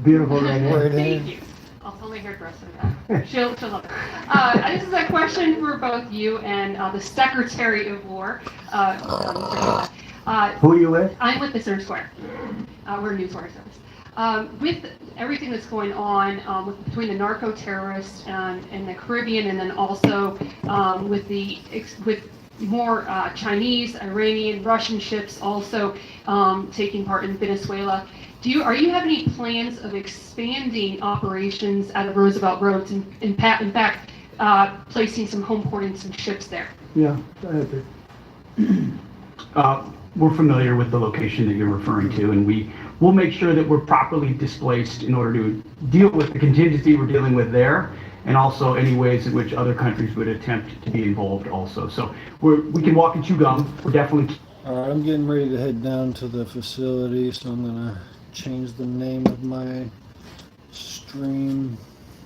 Beautiful red hair. Thank you. I'll totally hear Gross from that. She'll love it. This is a question for both you and the Secretary of War, Mr. Who are you with? I'm with the Stern Square. We're a news wire service. With everything that's going on between the narco terrorists in the Caribbean, and then also with more Chinese, Iranian, Russian ships also taking part in Venezuela, are you have any plans of expanding operations out of Roosevelt Roads and in fact placing some home porting some ships there? Yeah, go ahead. We're familiar with the location that you're referring to, and we'll make sure that we're properly displaced in order to deal with the contingency we're dealing with there, and also any ways in which other countries would attempt to be involved also. So we can walk and chew gum. We're definitely... Alright, I'm getting ready to head down to the facility, so I'm gonna change the name of my stream.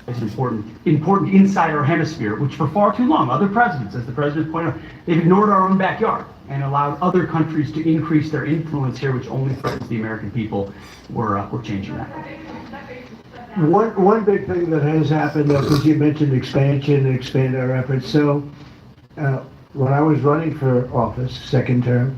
It's important inside our hemisphere, which for far too long, other presidents, as the president pointed out, they've ignored our own backyard and allowed other countries to increase their influence here, which only threatens the American people. We're changing that. One big thing that has happened, because you mentioned expansion and expand our efforts. So when I was running for office, second term,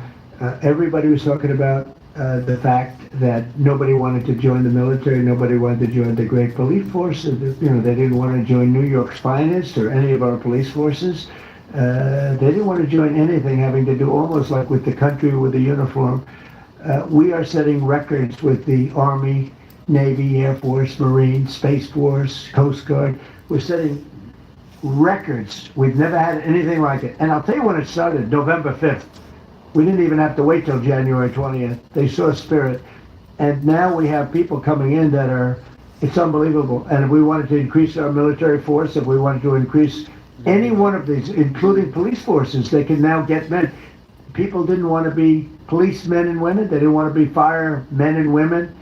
everybody was talking about the fact that nobody wanted to join the military, nobody wanted to join the great police force. You know, they didn't want to join New York's finest or any of our police forces. They didn't want to join anything having to do almost like with the country with the uniform. We are setting records with the Army, Navy, Air Force, Marines, Space Force, Coast Guard. We're setting records. We've never had anything like it. And I'll tell you when it started, November 5th. We didn't even have to wait till January 20th. They saw spirit. And now we have people coming in that it's unbelievable. And if we wanted to increase our military force, if we wanted to increase any one of these, including police forces, they can now get men. People didn't want to be policemen and women. They didn't want to be firemen and women.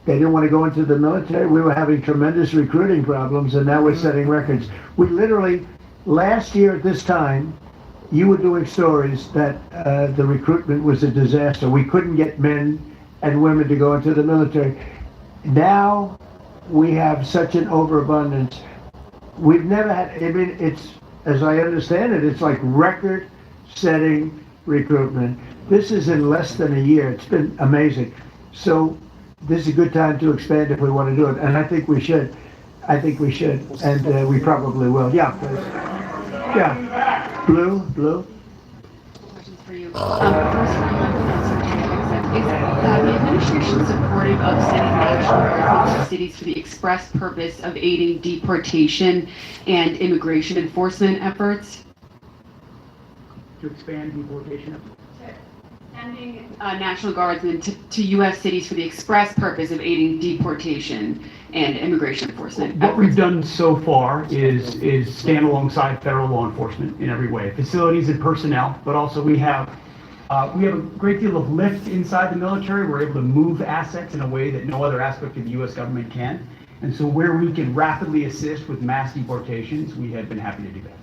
They didn't want to go into the military. We were having tremendous recruiting problems, and now we're setting records. We literally, last year at this time, you were doing stories that the recruitment was a disaster. We couldn't get men and women to go into the military. now we have such an overabundance. We've never had, I mean, it's, as I understand it, it's like record-setting recruitment. This is in less than a year. It's been amazing. So this is a good time to expand if we want to do it, and I think we should. I think we should, and we probably will. Yeah, please. Yeah. Blue. Questions for you. First one, is the administration supportive of sending national guards into cities for the express purpose of aiding deportation and immigration enforcement efforts? To expand deportation efforts. Sending National Guardsmen to U.S. cities for the express purpose of aiding deportation and immigration enforcement. What we've done so far is stand alongside federal law enforcement in every way, facilities and personnel, but also we have a great deal of lift inside the military. We're able to move assets in a way that no other aspect of the U.S. government can. And so where we can rapidly assist with mass deportations, we have been happy to do that.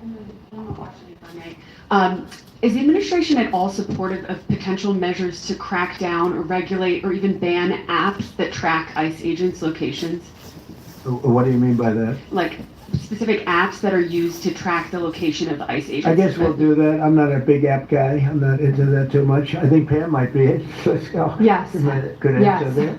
And then one more question, if I may. Is the administration at all supportive of potential measures to crack down or regulate or even ban apps that track ICE agents' locations? What do you mean by that? Like specific apps that are used to track the location of ICE agents? I guess we'll do that. I'm not a big app guy. I'm not into that too much. I think Pam might be it. Let's go. Yes. Good answer there.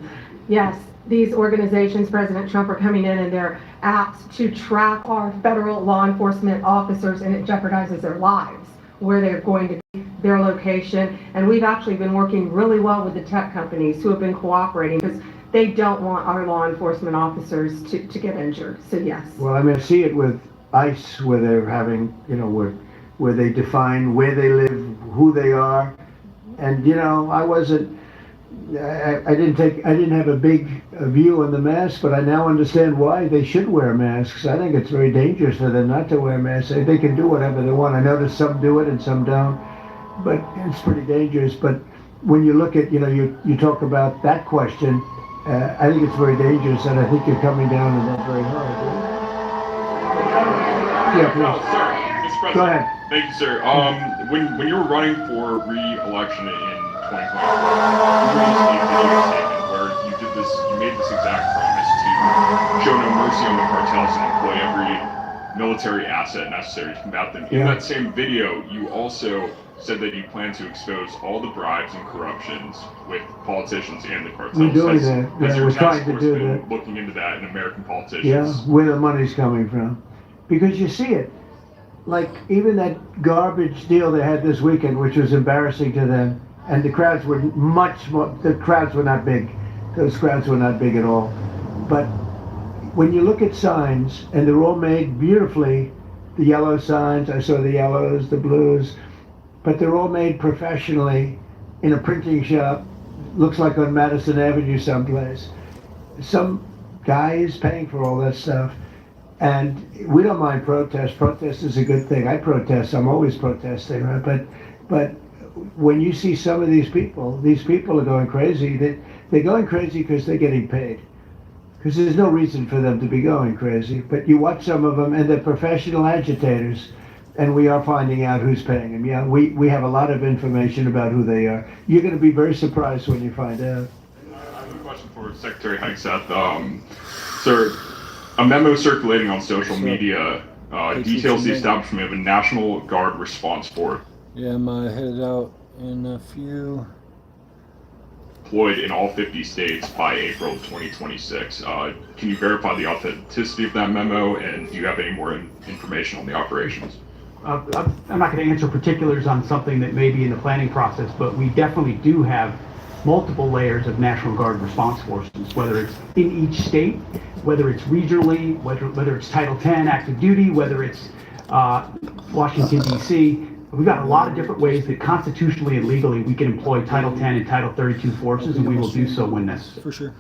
Yes. These organizations, President Trump, are coming in and their apps to track our federal law enforcement officers, and it jeopardizes their lives, where they're going to be, their location. And we've actually been working really well with the tech companies who have been cooperating because they don't want our law enforcement officers to get injured. So yes. Well, I mean, I see it with ICE, where they're having, where they define where they live, who they are. And, I didn't have a big view on the mask, but I now understand why they should wear masks. I think it's very dangerous for them not to wear masks. They can do whatever they want. I notice some do it and some don't, but it's pretty dangerous. But when you look at, you talk about that question, I think it's very dangerous, and I think you're coming down on that very hard. Yeah, please. Oh, sorry, Mr. President. Go ahead. Thank you, sir. When you were running for re-election in 2020, you released a video statement where you made this exact promise to show no mercy on the cartels and employ every military asset necessary to combat them. In that same video, you also said that you plan to expose all the bribes and corruptions with politicians and the cartels. We're doing that. Has your We're task trying to force do been that. looking into that in American politicians? Yeah, where the money's coming from. Because you see it. Like, even that garbage deal they had this weekend, which was embarrassing to them, and the crowds were the crowds were not big. Those crowds were not big at all. But when you look at signs, and they're all made beautifully, the yellow signs, I saw the yellows, the blues, but they're all made professionally in a printing shop, looks like on Madison Avenue someplace. Some guy is paying for all that stuff. And we don't mind protest. Protest is a good thing. I protest. I'm always protesting, right? But when you see some of these people are going crazy. They're going crazy because they're getting paid. Because there's no reason for them to be going crazy. But you watch some of them, and they're professional agitators, and we are finding out who's paying them. Yeah, we have a lot of information about who they are. You're going to be very surprised when you find out. I have a question for Secretary Hegseth. Sir, a memo circulating on social media details the establishment of a National Guard response force. Yeah, I'm headed out in a few. Deployed in all 50 states by April of 2026. Can you verify the authenticity of that memo, and do you have any more information on the operations? I'm not going to answer particulars on something that may be in the planning process, but we definitely do have multiple layers of National Guard response forces, whether it's in each state, whether it's regionally, whether it's Title 10 active duty, whether it's Washington, D.C. We've got a lot of different ways that constitutionally and legally we can employ Title 10 and Title 32 forces, and we will do so when necessary. For sure.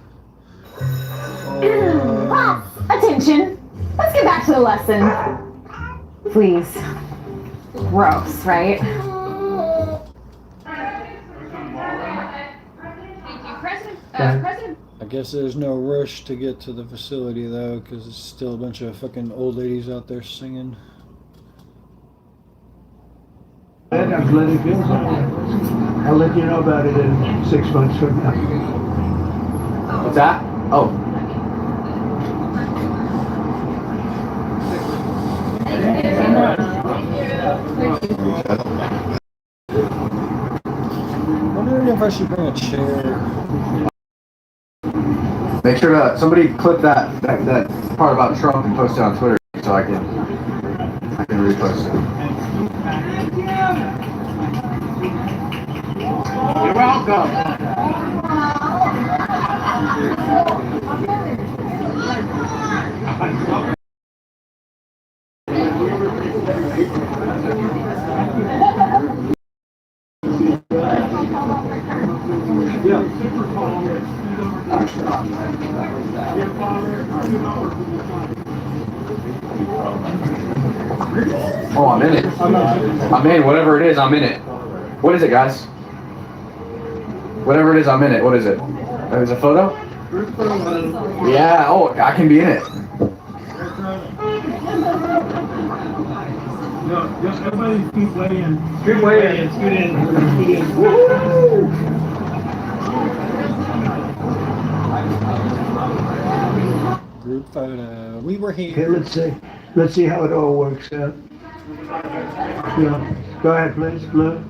Attention. Let's get back to the lesson. Please. Gross, right? President. I guess there's no rush to get to the facility though, because it's still a bunch of fucking old ladies out there singing. I'm letting it go. I'll let you know about it in 6 months from now. What's that? Oh. I'm wondering if I should bring a chair. Make sure that somebody clip that part about Trump and post it on Twitter so I can repost it. You're welcome. Oh, I'm in it. I'm in. Whatever it is, I'm in it. What is it, guys? Whatever it is, I'm in it. What is it? There's a photo? Yeah. Oh, I can be in it. No, just everybody keep weighing. Keep weighing. Scoot in. Scoot in. Group photo. We were here. Okay, let's see how it all works out. Yeah. Go ahead, please, Blue.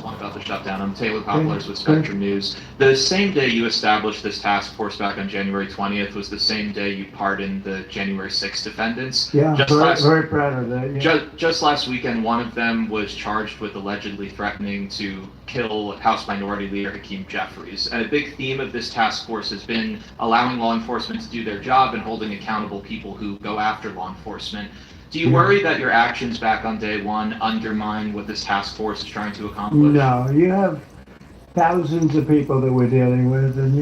About the shutdown. I'm Taylor Poplars with Spectrum News. The same day you established this task force back on January 20th was the same day you pardoned the January 6th defendants. Yeah, very proud of that. Yeah. Just last weekend, one of them was charged with allegedly threatening to kill House Minority Leader Hakeem Jeffries. And a big theme of this task force has been allowing law enforcement to do their job and holding accountable people who go after law enforcement. Do you worry that your actions back on day one undermine what this task force is trying to accomplish? No, you have thousands of people that we're dealing with, and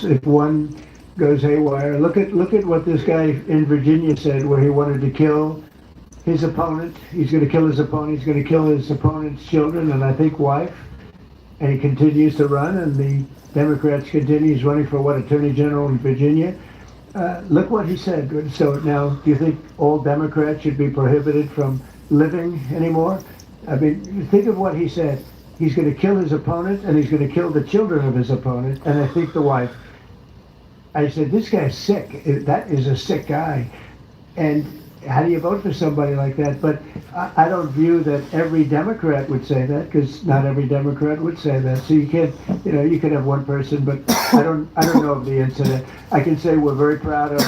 if one goes haywire, look at what this guy in Virginia said, where he wanted to kill his opponent. He's going to kill his opponent. He's going to kill his opponent's children and I think wife. And he continues to run, and the Democrats continue. He's running for Attorney General in Virginia. Look what he said. So now, do you think all Democrats should be prohibited from living anymore? I mean, think of what he said. He's going to kill his opponent, and he's going to kill the children of his opponent, and I think the wife. I said, this guy's sick. That is a sick guy. And how do you vote for somebody like that? But I don't view that every Democrat would say that, because not every Democrat would say that. So you can't, you could have one person, but I don't know of the incident. I can say we're very proud of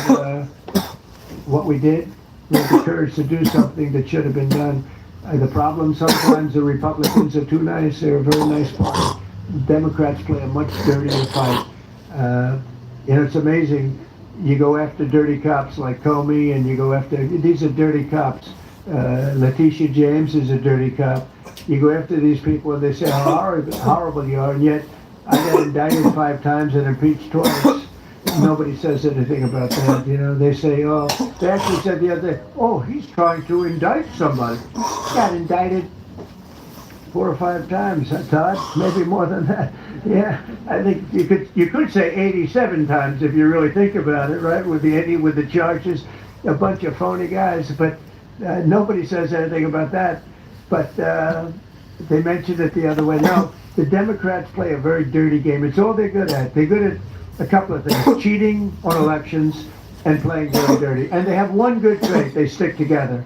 what we did. We had the courage to do something that should have been done. The problem sometimes the Republicans are too nice. They're a very nice party. Democrats play a much dirtier fight. It's amazing. You go after dirty cops like Comey, and you go after, these are dirty cops. Letitia James is a dirty cop. You go after these people and they say how horrible you are, and yet I got indicted 5 times and impeached twice. Nobody says anything about that. They say, they actually said the other day, he's trying to indict somebody. Got indicted 4 or 5 times, Todd, maybe more than that. Yeah, I think you could say 87 times if you really think about it, right? With the charges, a bunch of phony guys, but nobody says anything about that. But they mentioned it the other way. No, the Democrats play a very dirty game. It's all they're good at. They're good at a couple of things: cheating on elections and playing very dirty. And they have one good trait: they stick together.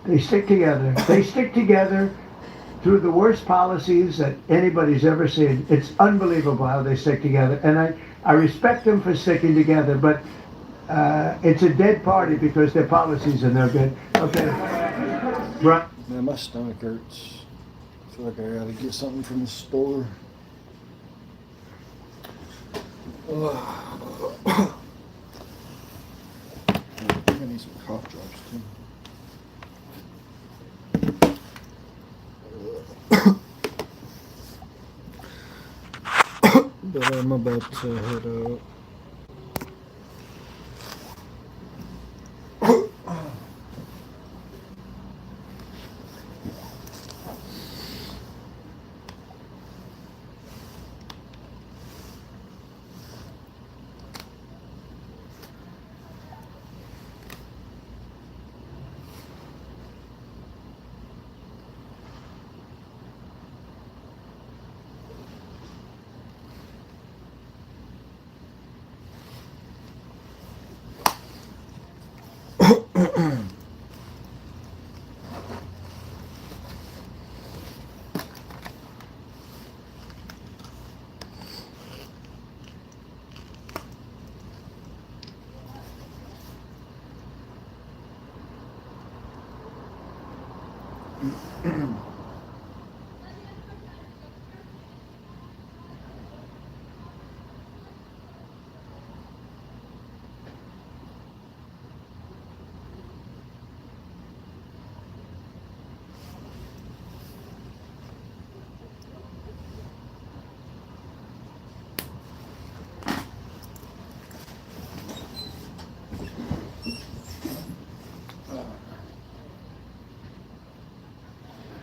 They stick together. They stick together through the worst policies that anybody's ever seen. It's unbelievable how they stick together. And I respect them for sticking together, but it's a dead party because their policies are no good. Okay. Right. Man, my stomach hurts. I feel like I gotta get something from the store. I need some cough drops too. But I'm about to head out.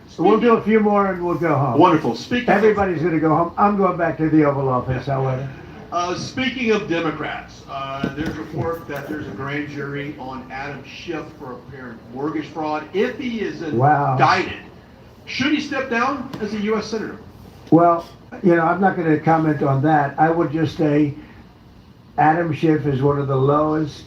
So we'll do a few more and we'll go home. Wonderful. Speaking Everybody's gonna go home. I'm going back to the Oval Office, however. Speaking of Democrats, there's a report that there's a grand jury on Adam Schiff for apparent mortgage fraud. If he is indicted, should he step down as a U.S. Senator? Well, I'm not gonna comment on that. I would just say Adam Schiff is one of the lowest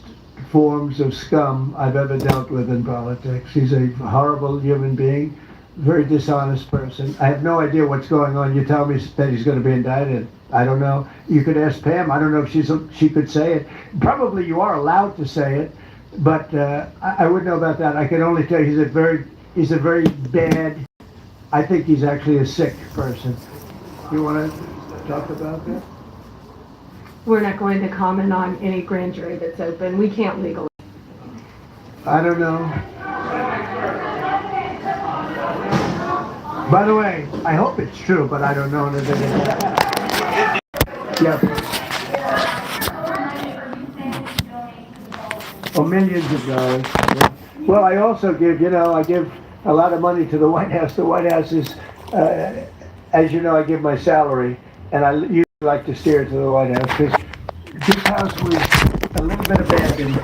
forms of scum I've ever dealt with in politics. He's a horrible human being, very dishonest person. I have no idea what's going on. You tell me that he's going to be indicted. I don't know. You could ask Pam. I don't know if she could say it. Probably you are allowed to say it, but I wouldn't know about that. I can only tell you he's a very bad. I think he's actually a sick person. You want to talk about that? We're not going to comment on any grand jury that's open. We can't legally. I don't know. By the way, I hope it's true, but I don't know anything. Yeah. Oh, millions of dollars. Well, I also give a lot of money to the White House. The White House is, as you know, I give my salary, and I usually like to steer to the White House because this house was a little bit abandoned.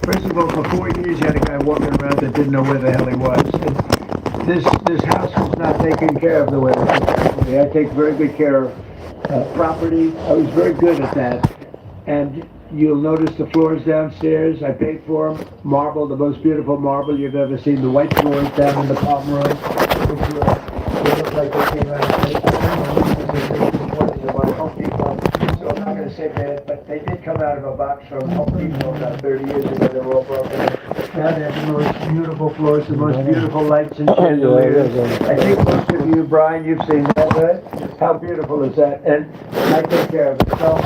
First of all, for 4 years you had a guy walking around that didn't know where the hell he was. And this house was not taken care of the way it was supposed to be. I take very good care of property. I was very good at that. And you'll notice the floors downstairs, I paid for them. Marble, the most beautiful marble you've ever seen. The white floors down in the Pomeroy, which they look like they came out of Home Depot. So I'm not going to say bad, but they did come out of a box from Home Depot about 30 years ago. They were all broken. Now they have the most beautiful floors, the most beautiful lights and chandeliers. I think most of you, Brian, you've seen that, right? How beautiful is that? And I take care of it. So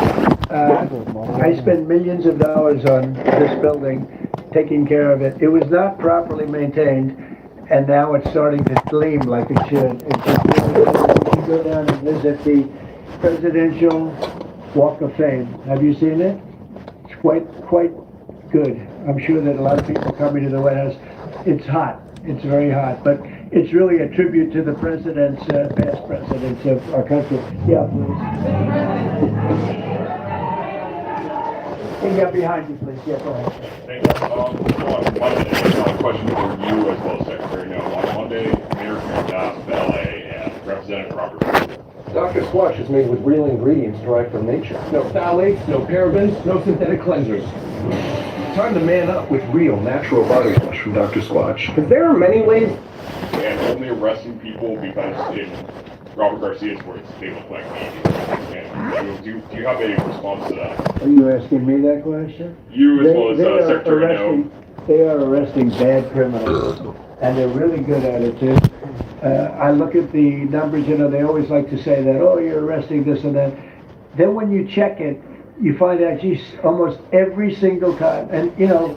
I spend millions of dollars on this building, taking care of it. It was not properly maintained, and now it's starting to gleam like it should. It's just really good. You go down and visit the Presidential Walk of Fame. Have you seen it? It's quite good. I'm sure that a lot of people coming to the White House. It's hot. It's very hot, but it's really a tribute to the presidents, past presidents of our country. Yeah, please. Yeah, behind you, please. Yeah, go ahead. Thank you. On Monday, a question for you as well as Secretary No. On Monday, Mayor Karen Doss of LA and Representative Robert. Dr. Squatch is made with real ingredients derived from nature. No phthalates, no parabens, no synthetic cleansers. Time to man up with real natural body wash from Dr. Squatch. There are many ways. And only arresting people because in Robert Garcia's words, they look like me. And do you have a response to that? Are you asking me that question? You as well as Secretary No. They are arresting bad criminals, and they're really good at it too. I look at the numbers, they always like to say that, oh, you're arresting this and that. Then when you check it, you find out, geez, almost every single time, and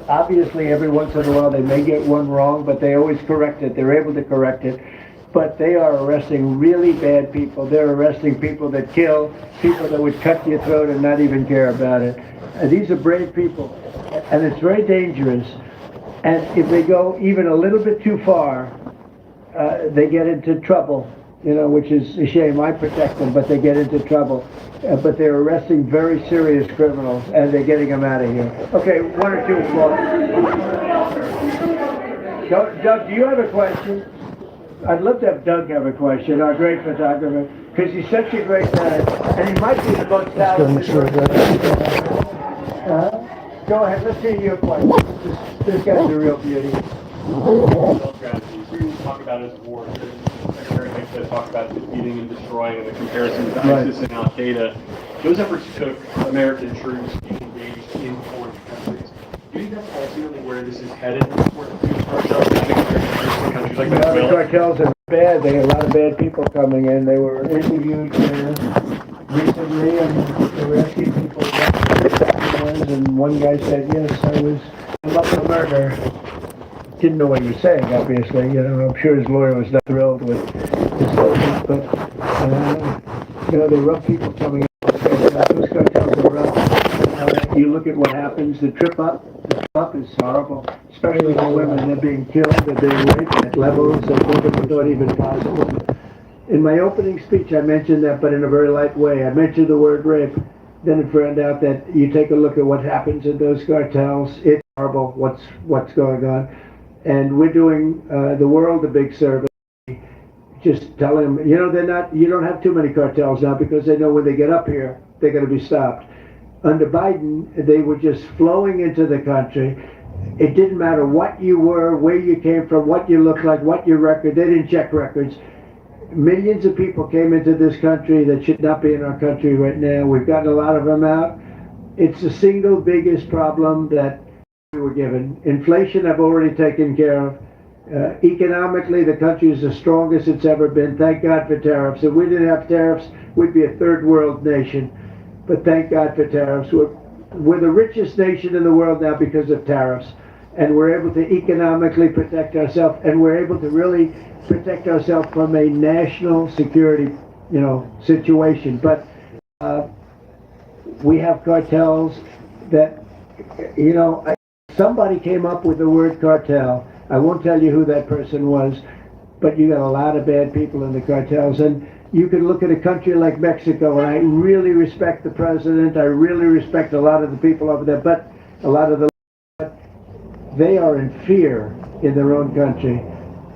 obviously every once in a while they may get one wrong, but they always correct it. They're able to correct it. But they are arresting really bad people. They're arresting people that kill, people that would cut your throat and not even care about it. These are brave people, and it's very dangerous. And if they go even a little bit too far, they get into trouble, which is a shame. I protect them, but they get into trouble. But they're arresting very serious criminals, and they're getting them out of here. Okay, one or two more. Doug, do you have a question? I'd love to have Doug have a question, our great photographer, because he's such a great man, and he might be the most talented person. Go ahead, let's hear your question. This guy's a real beauty. We talk about as war. Secretary Hicks talked about defeating and destroying, and the comparison to Right. ISIS and Al Qaeda. Those efforts took American troops being engaged in foreign countries. Do you think that's ultimately where this is headed? Where the cartels having American troops in countries like The Venezuela? cartels are bad. They had a lot of bad people coming in. They were interviewed recently, and they were asking people what was, and one guy said, yes, I was up for murder. Didn't know what he was saying, obviously. You know, I'm sure his lawyer was not thrilled with his statement, but, you know, they rough people coming in. Those cartels are rough. You look at what happens, the trip up is horrible, especially for women. They're being killed, they're being raped at levels that nobody thought even possible. In my opening speech, I mentioned that, but in a very light way. I mentioned the word rape. Then it turned out that you take a look at what happens in those cartels. It's horrible what's going on. And we're doing the world a big service. Just tell them, you know, you don't have too many cartels now because they know when they get up here, they're going to be stopped. Under Biden, they were just flowing into the country. It didn't matter what you were, where you came from, what you looked like, what your record. They didn't check records. Millions of people came into this country that should not be in our country right now. We've gotten a lot of them out. It's the single biggest problem that we were given. Inflation I've already taken care of. Economically, the country is the strongest it's ever been. Thank God for tariffs. If we didn't have tariffs, we'd be a third world nation. But thank God for tariffs. We're the richest nation in the world now because of tariffs. And we're able to economically protect ourselves, and we're able to really protect ourselves from a national security, situation. But we have cartels that, somebody came up with the word cartel. I won't tell you who that person was, but you got a lot of bad people in the cartels. And you can look at a country like Mexico, and I really respect the president. I really respect a lot of the people over there, but they are in fear in their own country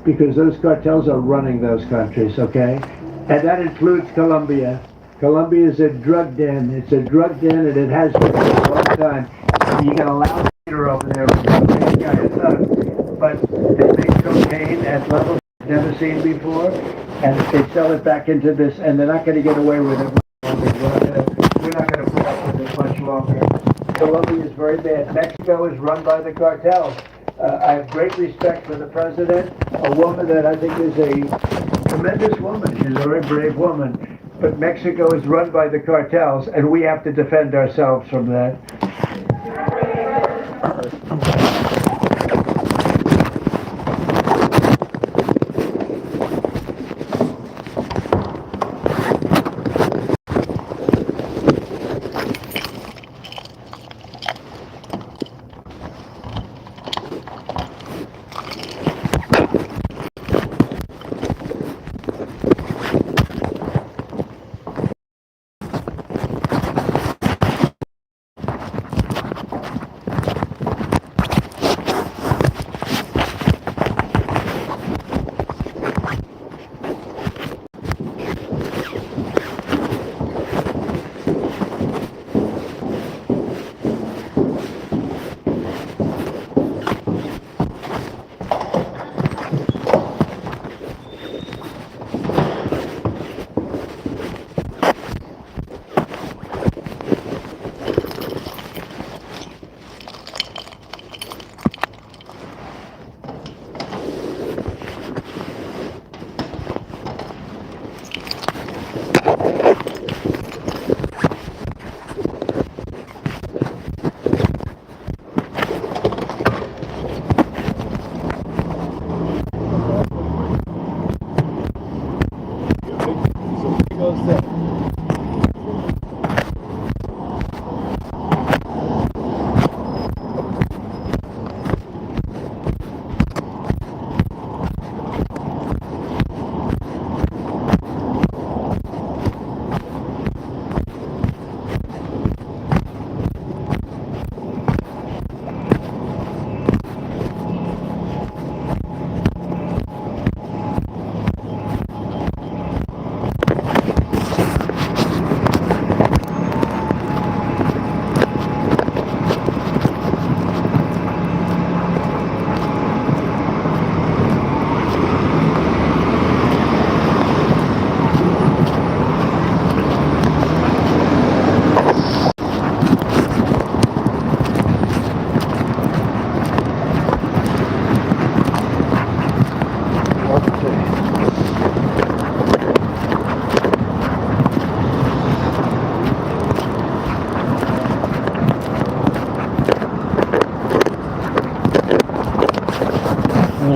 because those cartels are running those countries, okay? And that includes Colombia. Colombia is a drug den. It's a drug den, and it has been for a long time. You got a loud leader over there, but they make cocaine at levels they've never seen before, and they sell it back into this, and they're not going to get away with it much longer. We're not going to put up with it much longer. Colombia is very bad. Mexico is run by the cartels. I have great respect for the president, a woman that I think is a tremendous woman. She's a very brave woman. But Mexico is run by the cartels, and we have to defend ourselves from that.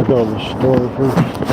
go to the store first.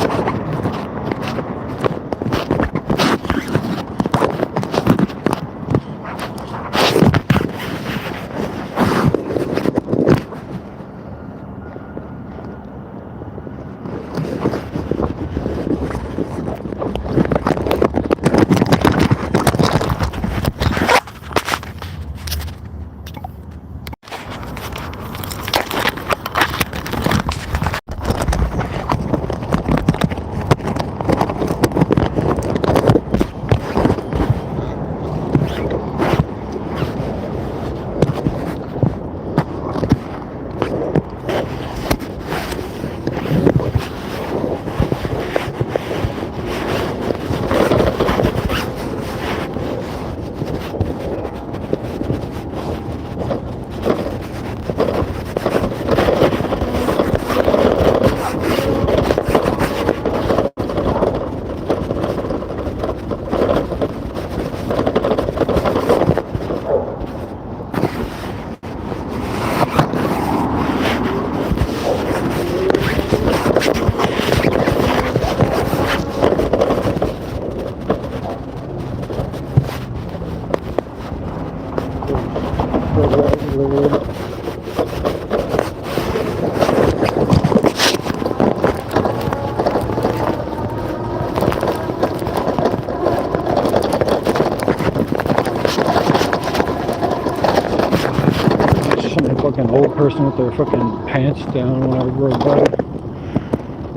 Some fucking old person with their fucking pants down when I rode by.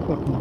Fucking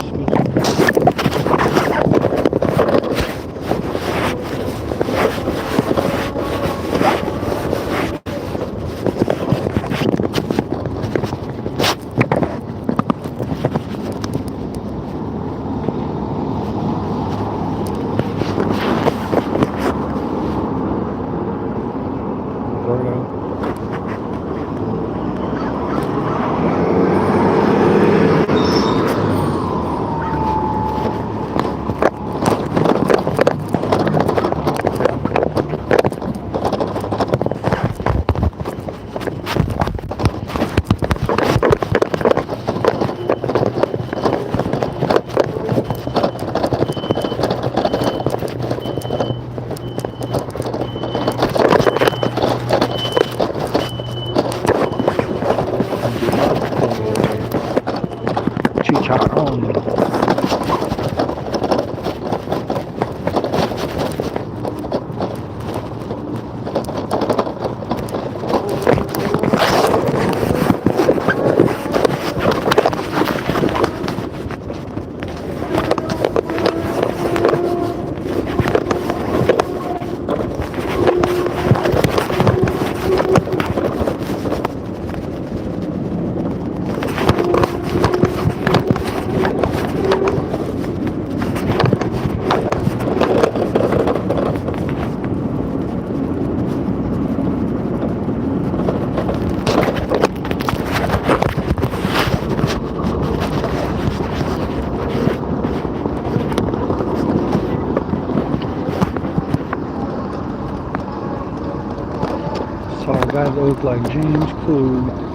saw a guy that looked like James Klug.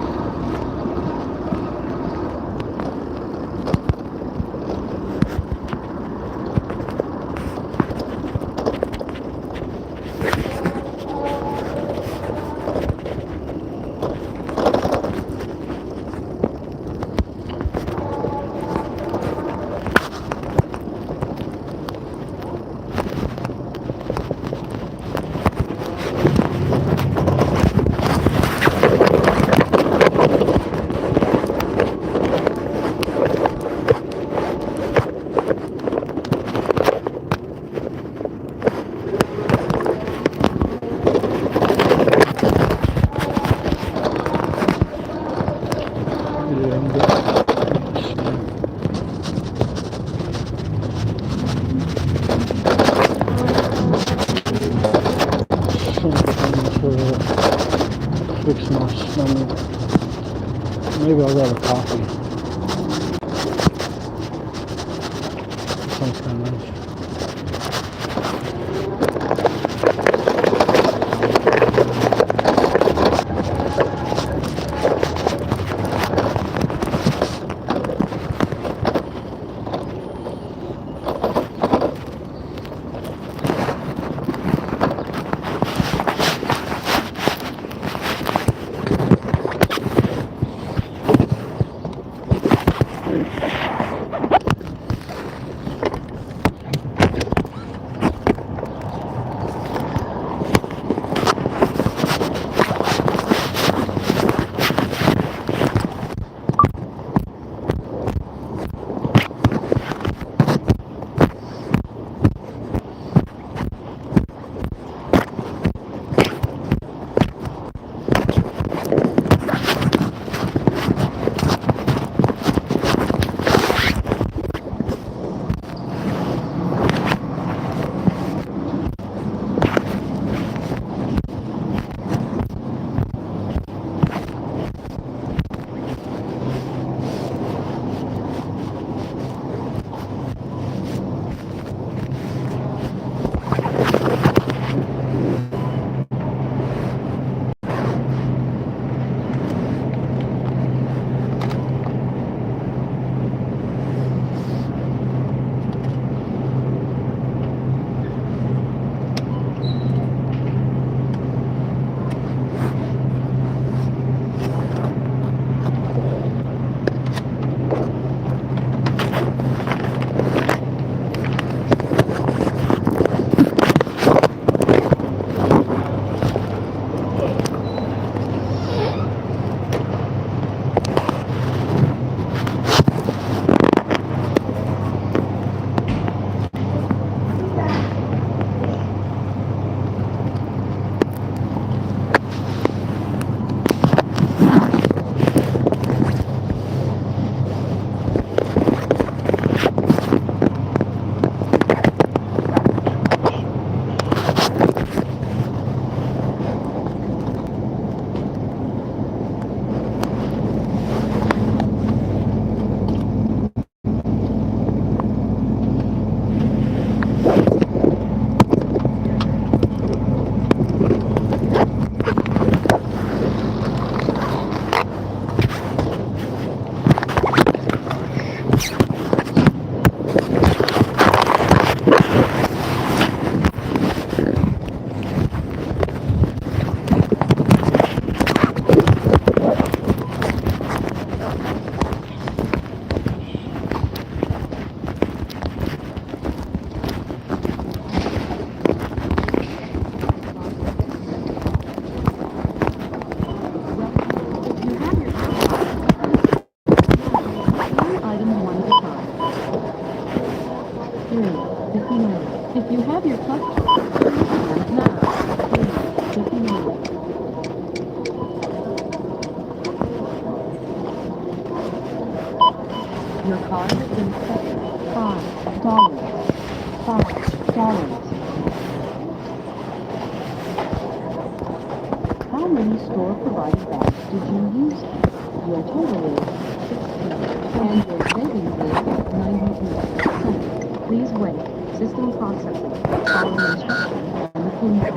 Fix my stomach. Maybe I'll grab a coffee. Sounds kind of nice. You have your customer. Now, please, keep moving. Your card has been accepted. $5. $5. How many store-provided bags did you use? Your total is 16, and your savings is 98 cents. Please wait. System processing. Following instructions on the PIN pad.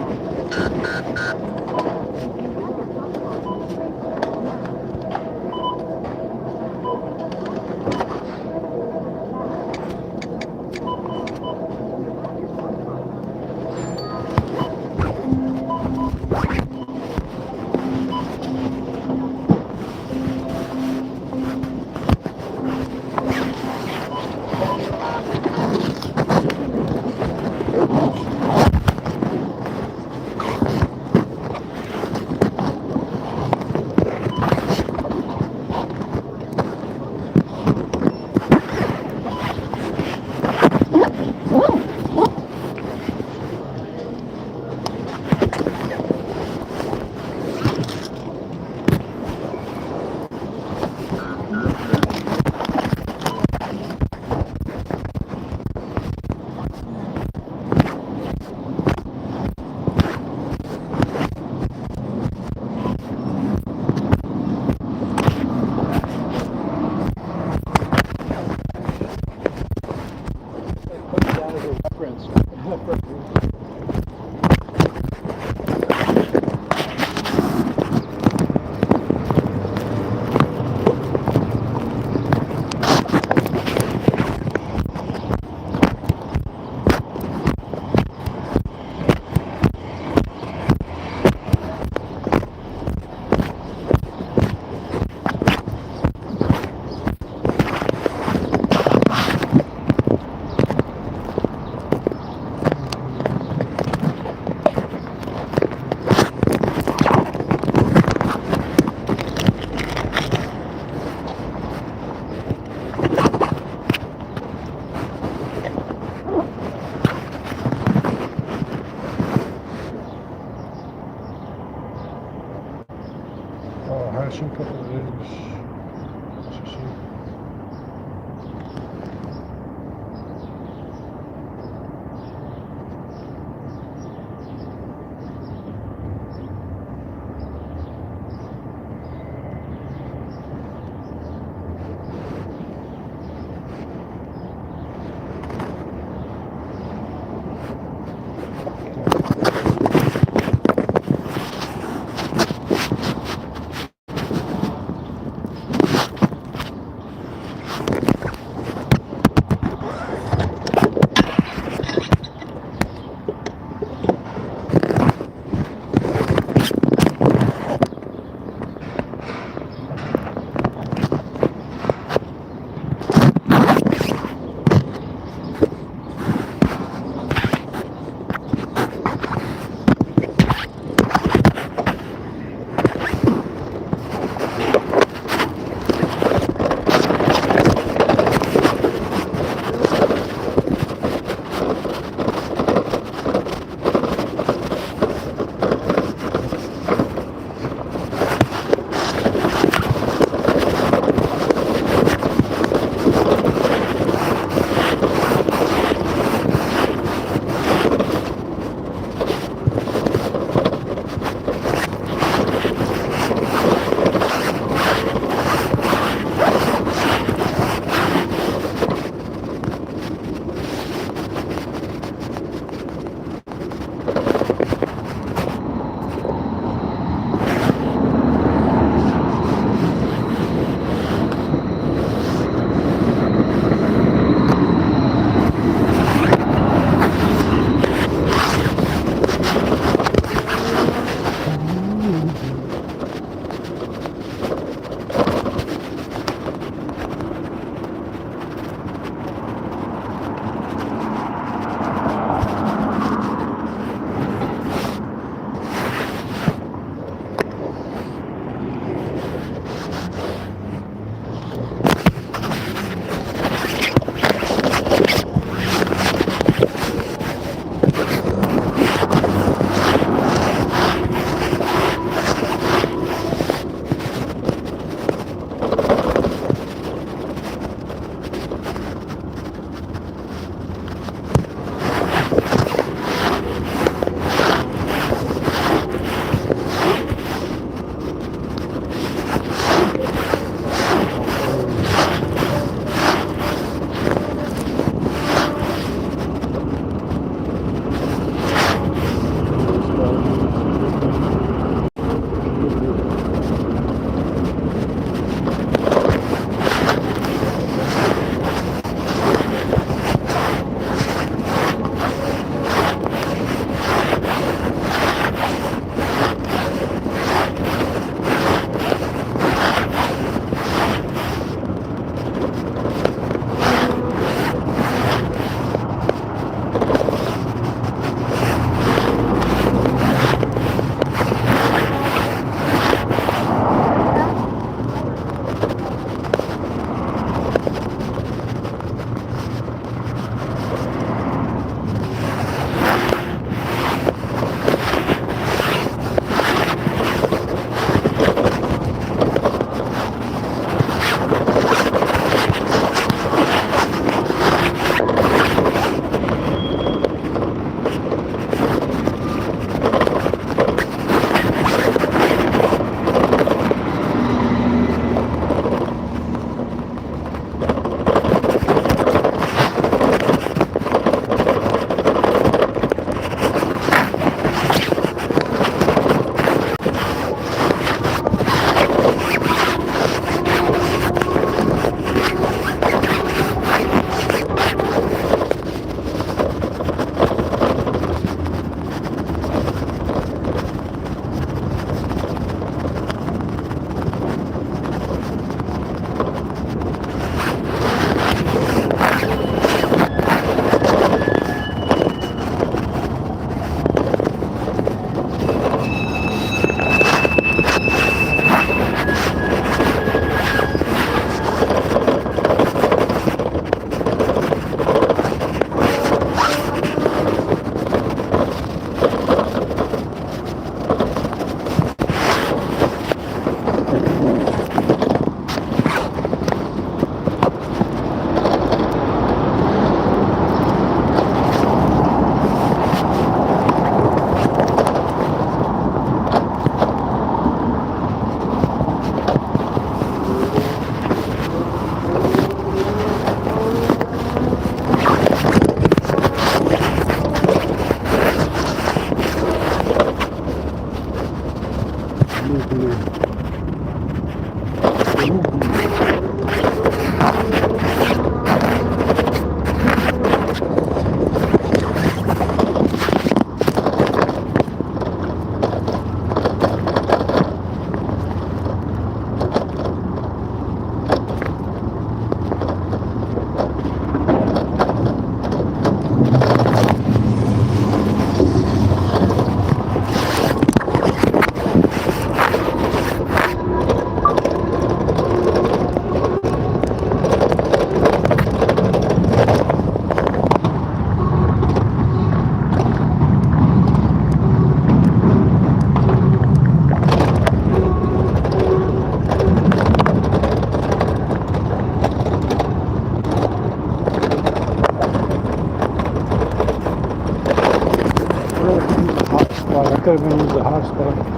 could have been used the hospital.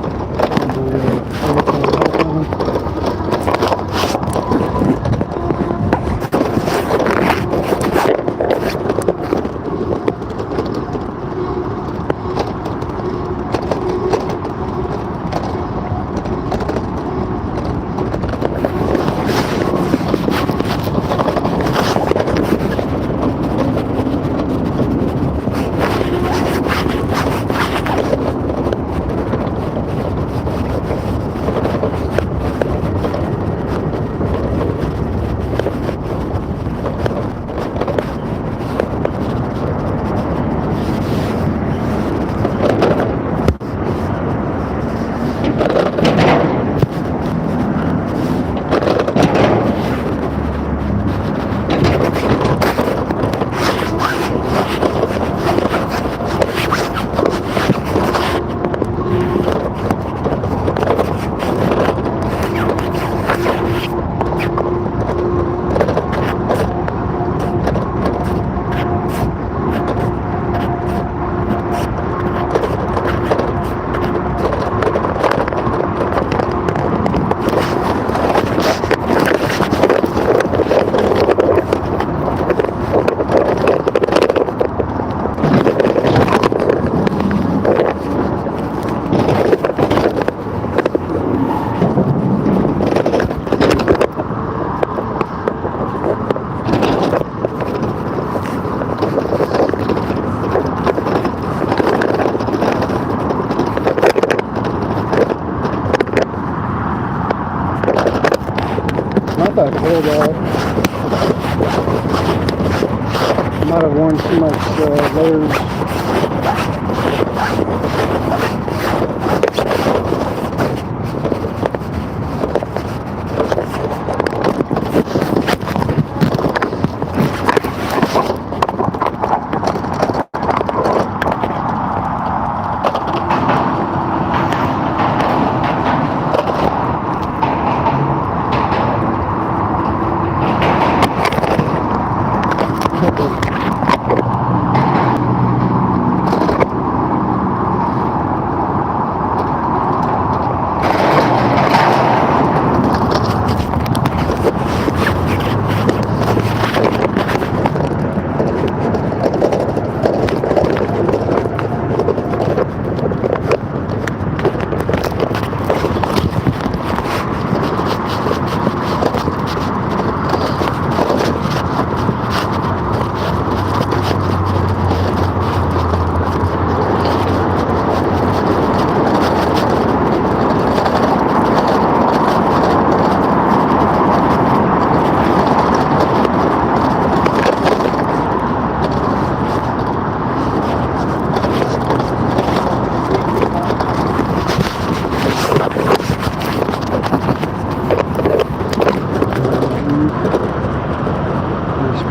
Not that cold out. Might have worn too much layers.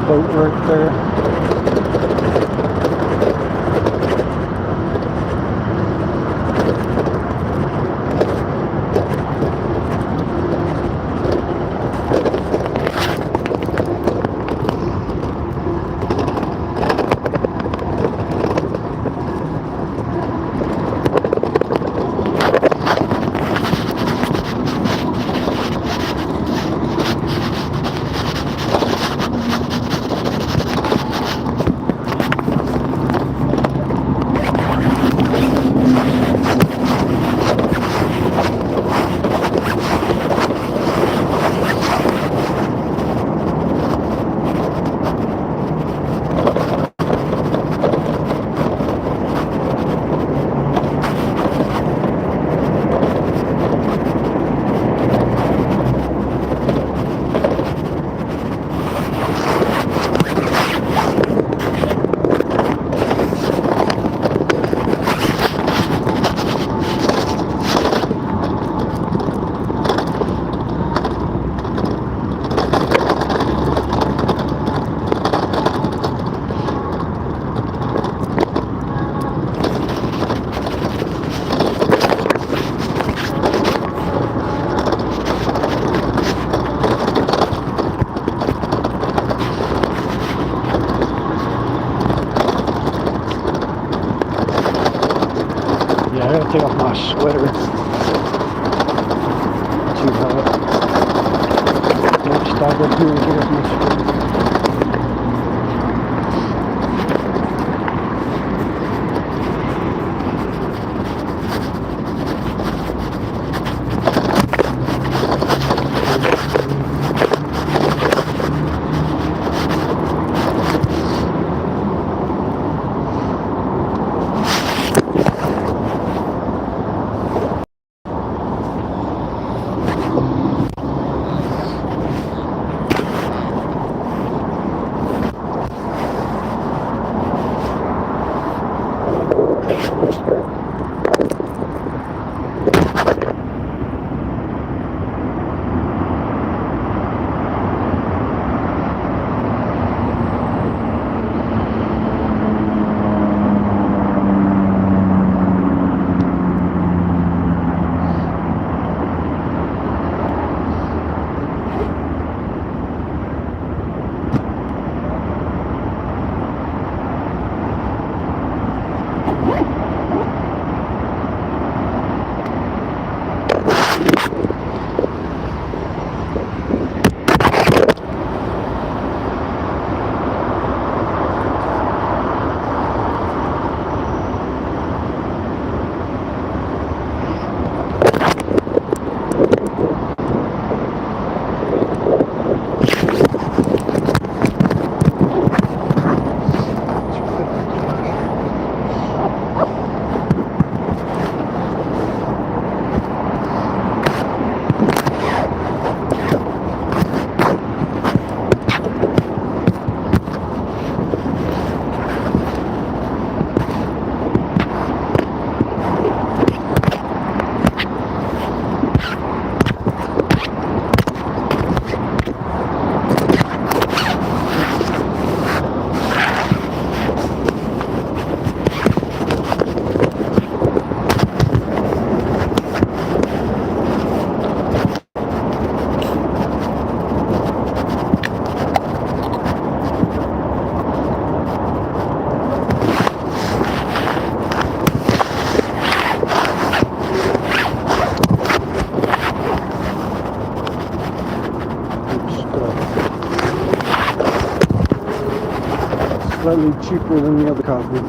Boat right there. sweater. Too hot. Might stop up here and get up my sweater. Slightly cheaper than the other coffee.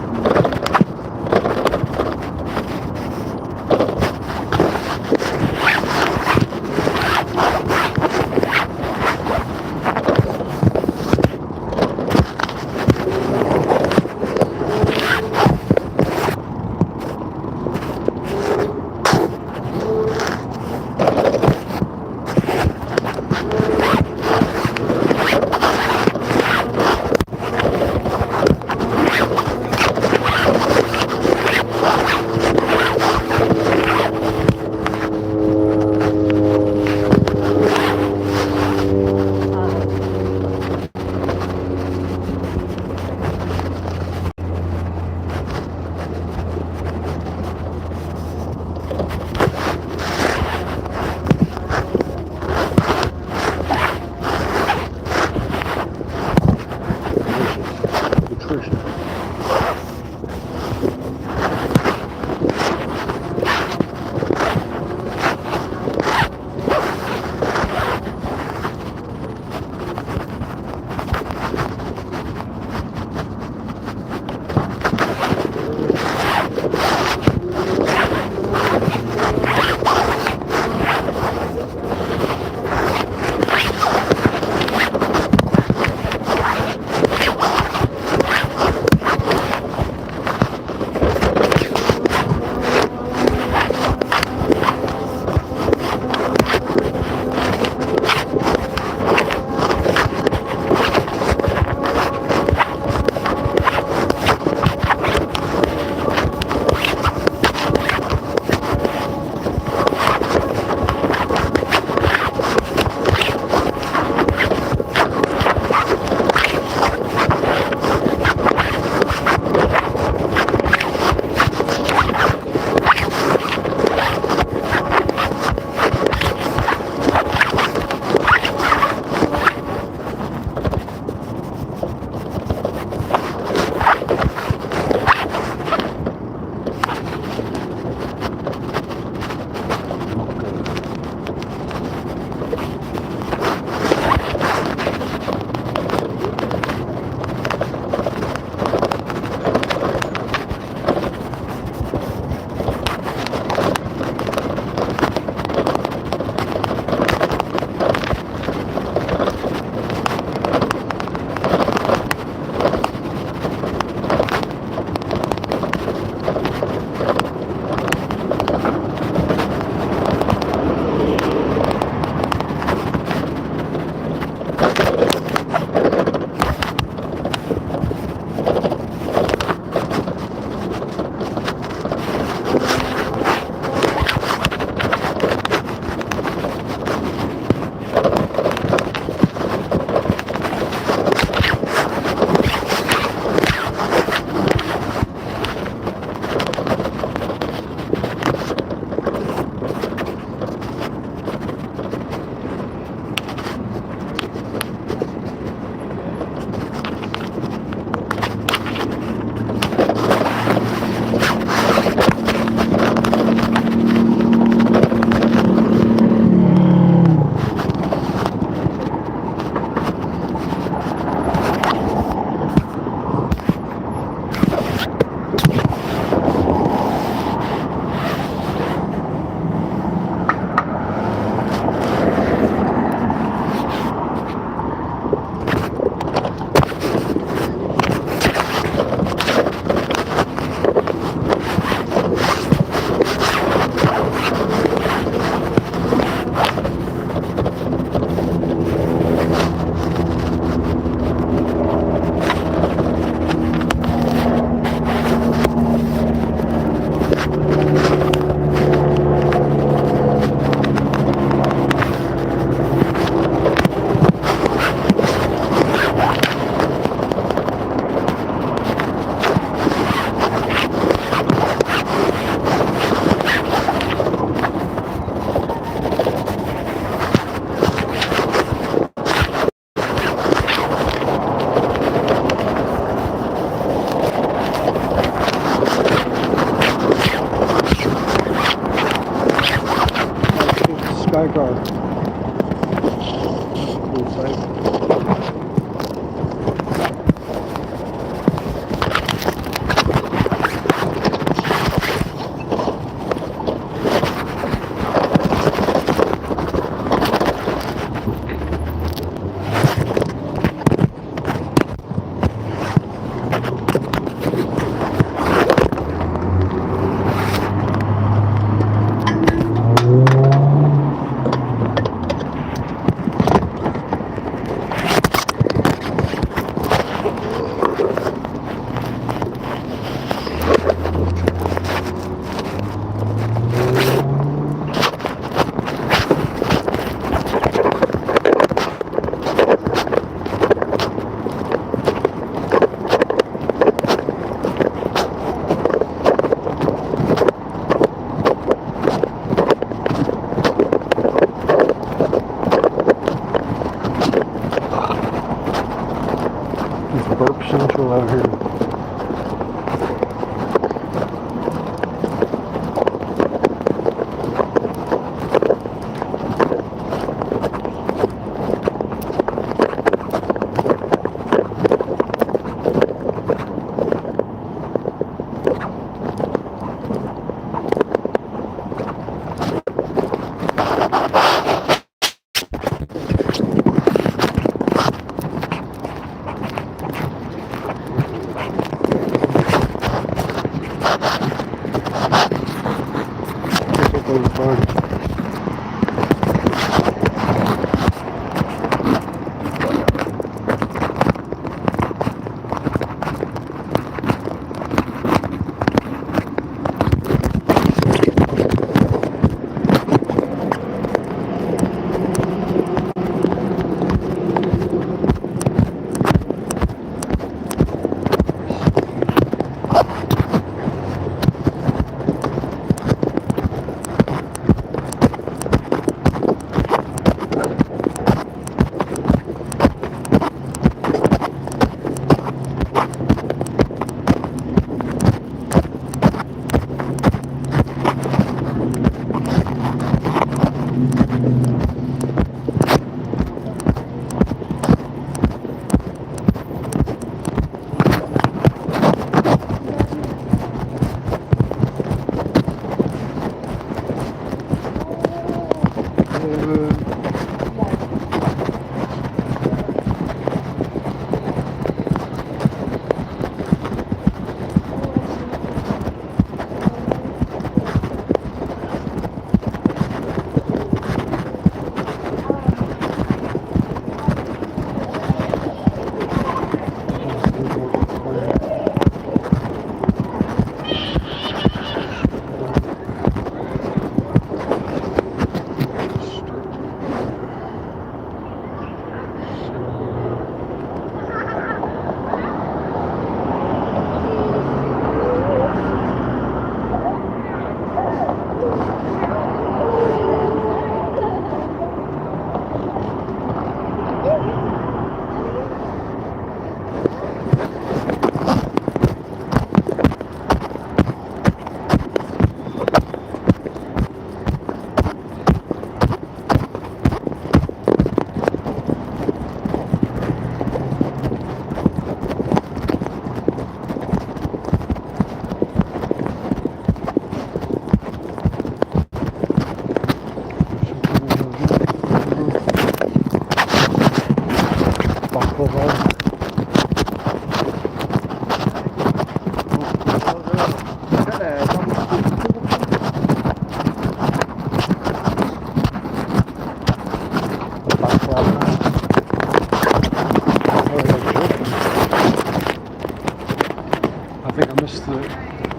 It's burp central out here.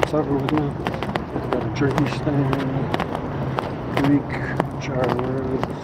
It's over with now. Got a jerky stand, Greek jars.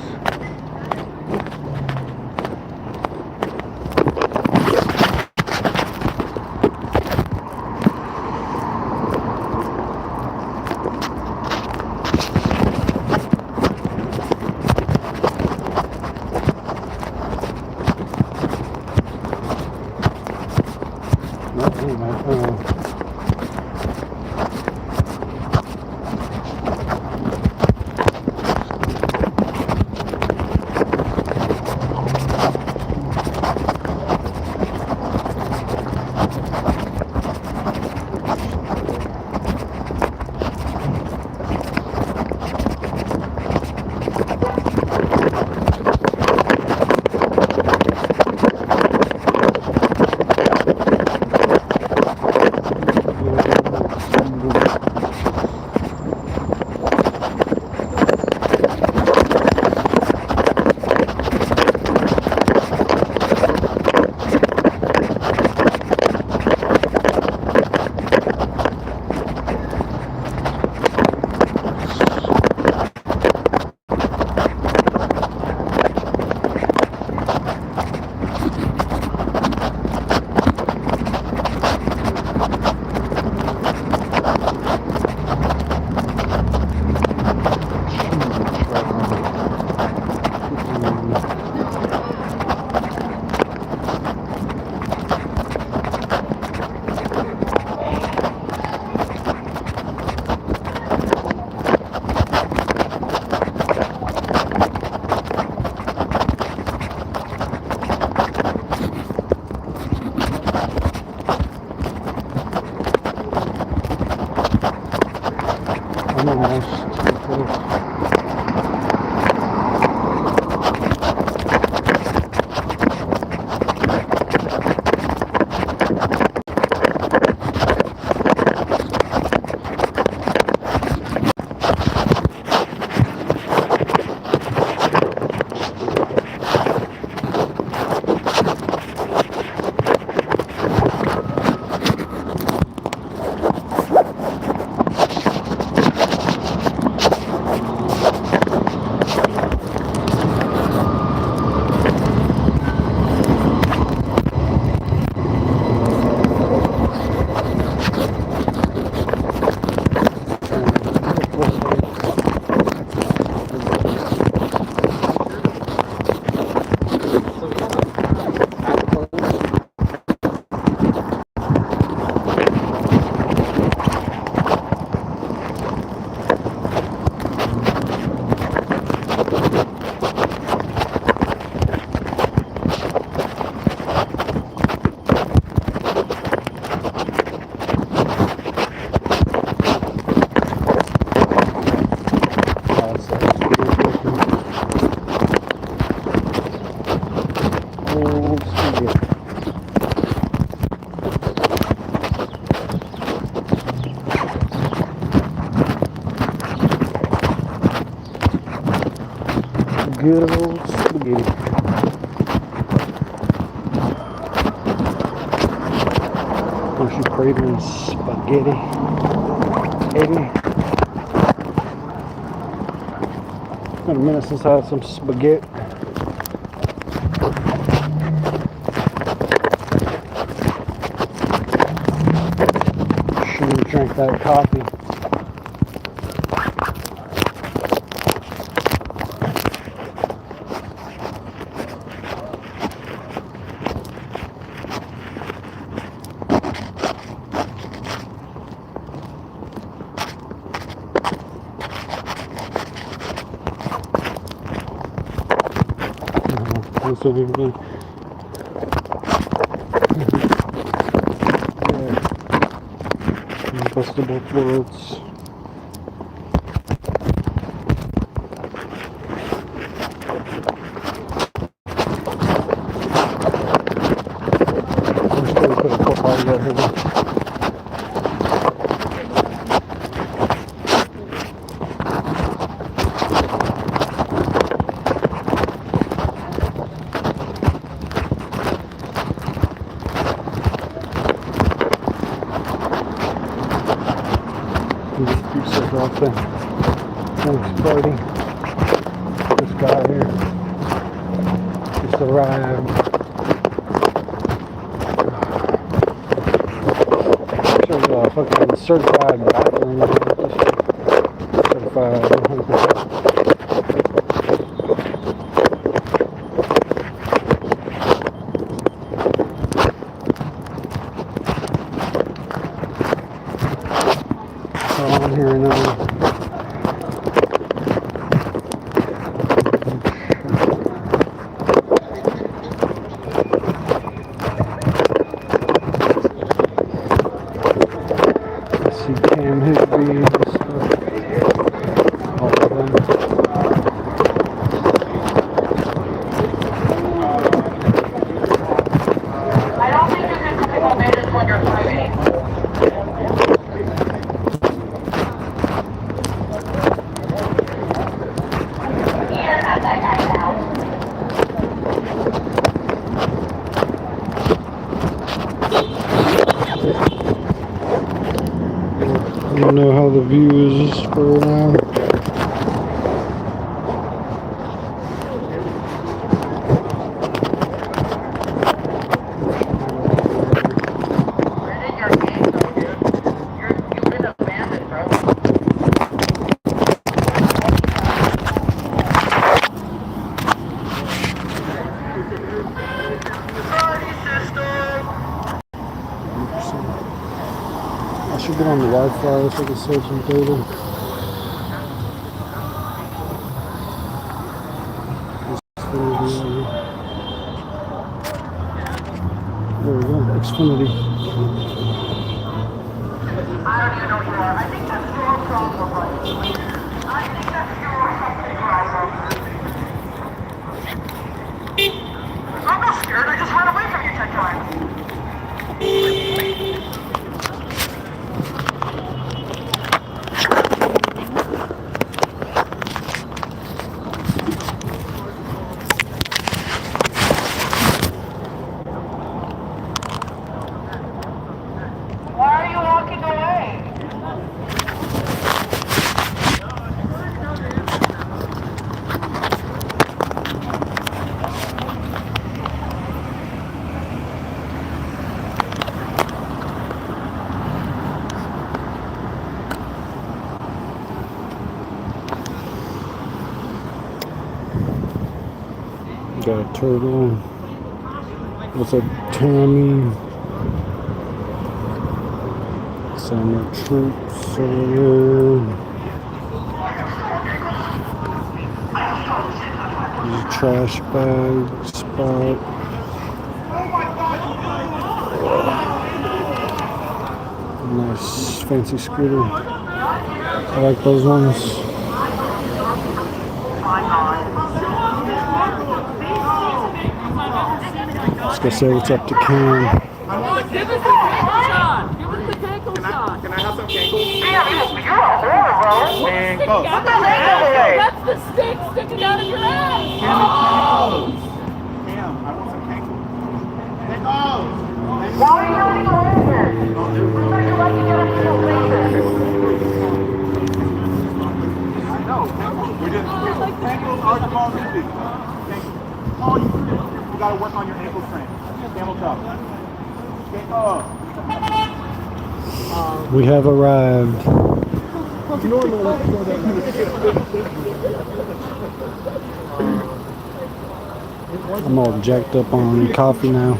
Good old spaghetti. Aren't you craving spaghetti? Eddie? It's been a minute since I had some spaghetti. Shouldn't have drank that coffee. So everything. Yeah. Best of both worlds. I'm just gonna put a cup out of here. Thanks, buddy. This guy here just arrived. Shows fucking certified bathroom. Certified 100%. On here now. Let's see Cam Higby and stuff. All of them. I don't think this is typical business when you're private. I don't know how the view is for now. I should get on the Wi-Fi so I can save some data. There we go, Xfinity. I don't even know who you are. I think that's your problem, buddy. I think that's your fucking problem. I'm not scared. I just ran away from you 10 times. Why are you walking away? Got a turtle. What's a Tammy? Some more troops over there. There's a trash bag spot. Nice fancy scooter. I like those ones. Let's go say what's up to Cam. Give us the Kankel shot. Give us the Kankel shot. Can I have some Kankles? Damn, you're a whore, bro. That's the stick sticking out of your ass. Damn, I want some Kankles. Kankles. Why are you running away here? I thought you liked to get up to your laser. I know. We just Kankles are the ball music. Kankles. Oh, you gotta work on your ankle strength. Camel toe. We have arrived. I'm all jacked up on coffee now.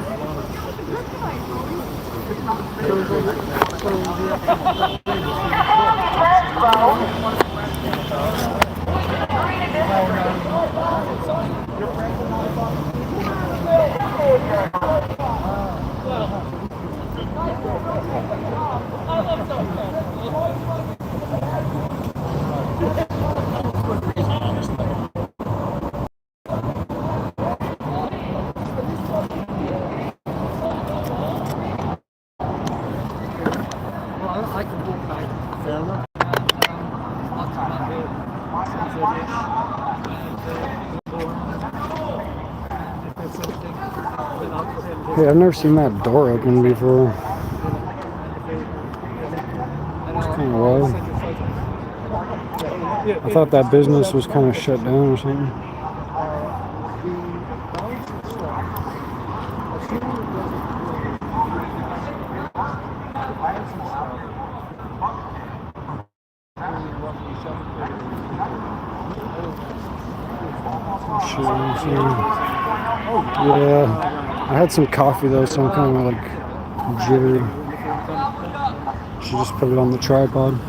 Hey, I've never seen that door open before. It's kind of wild. I thought that business was kind of shut down or something. Yeah, I had some coffee though, so I'm kind of like jittery. Should just put it on the tripod.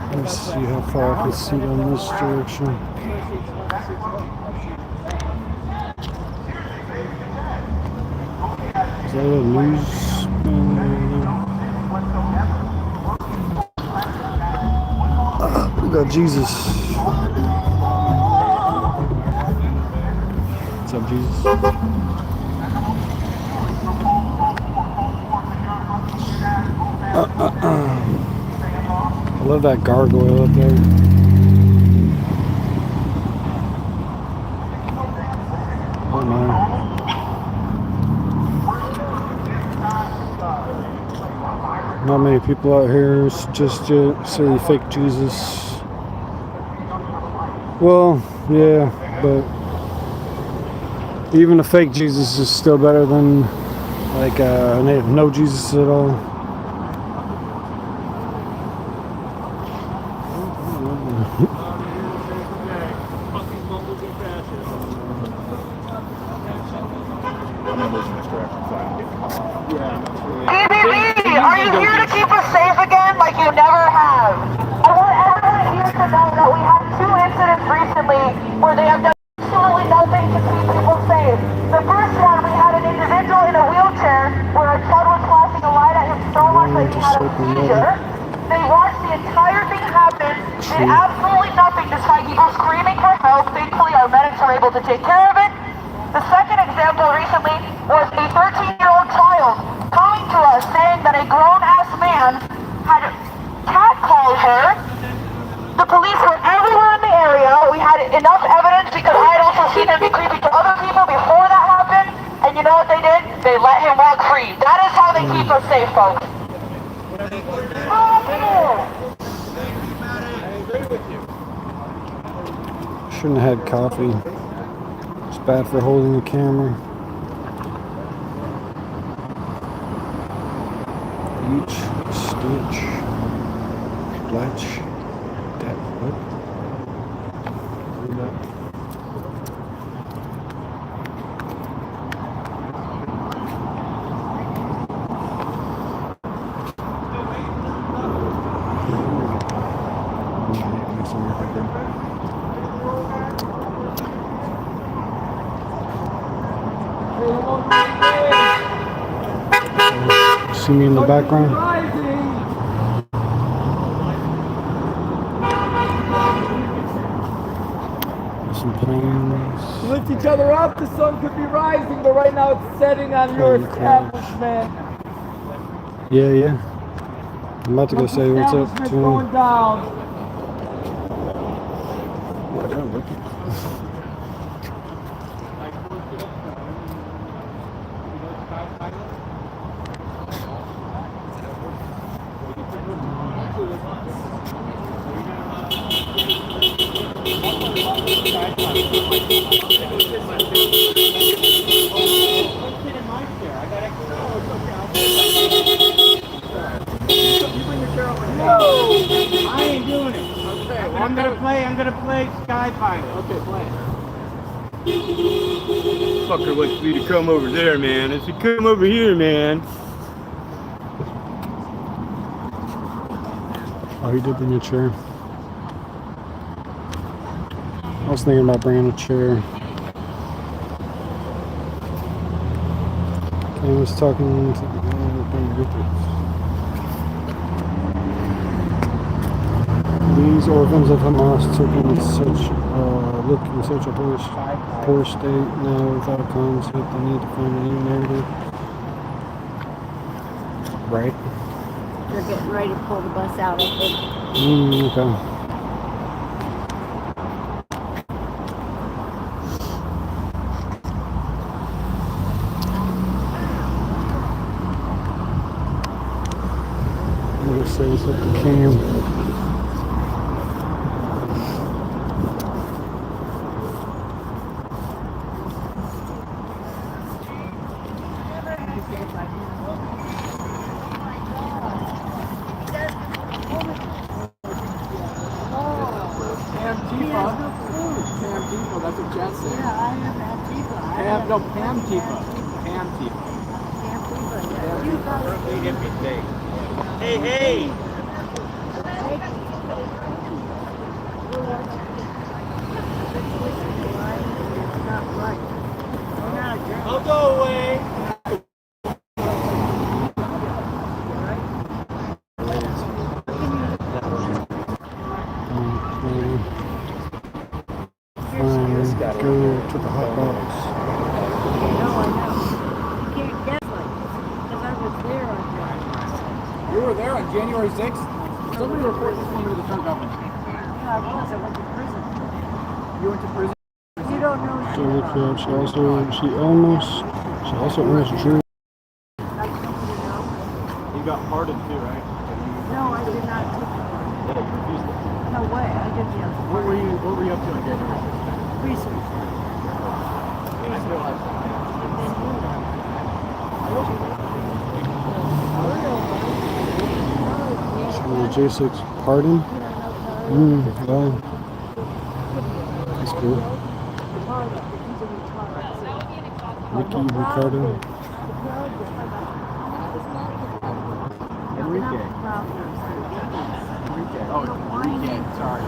Let me see how far I can see down this direction. Is that a news? We got Jesus. What's up, Jesus? I love that gargoyle up there. Oh my. Not many people out here just say fake Jesus. Well, yeah, but even a fake Jesus is still better than like no Jesus at all. DBB, are you here to keep us safe again like you never have? I want everyone here to know that we had 2 incidents recently where they have done absolutely nothing to keep people safe. The first one, we had an individual in a wheelchair where a child was flashing a light at him so much that he had a seizure. They watched the entire thing happen, did absolutely nothing despite people screaming for help. Thankfully, our medics were able to take care of it. The second example recently was a 13-year-old child coming to us saying that a grown-ass man had catcalled her. The police were everywhere in the area. We had enough evidence because I had also seen him be creepy to other people before that happened. And you know what they did? They let him walk free. That is how they keep us safe, folks. Shouldn't have had coffee. It's bad for holding the camera. Each stitch, latch, that what? See me in the background? some planes. Lift each other up, the sun could be rising, but right now it's setting on your Plane crash. establishment. Yeah. I'm about to go say what's up Establishment's to him. going down. I ain't doing it. Okay, well, I'm gonna play Sky Pilot. Okay, play it. Fucker wants me to come over there, man. I said, come over here, man. Oh, he did bring a chair. I was thinking about bringing a chair. I was talking to the guy with it. These orphans of Hamas took in such look in such a poor state now without a concept. They need to find a new narrative. Right? They're getting ready to pull the bus out, I think. Okay. I'm gonna say what's up to Cam. That's what Jen said. Yeah, I have Antifa. Pam Tifa. Pam Tifa. Hey! I'll go away. Go to the hot box. You were there on January 6th? Somebody report this one to the Trump government. Yeah, I was. I went to prison. You went to prison? You don't know So look up. She also almost drew. You got pardoned too, right? No, I did not. No way. I did the other. What were you up to on January 6th? Research. J6 pardon? Wow. That's cool. Ricky Ricardo. Enrique. Oh, Enrique. Sorry.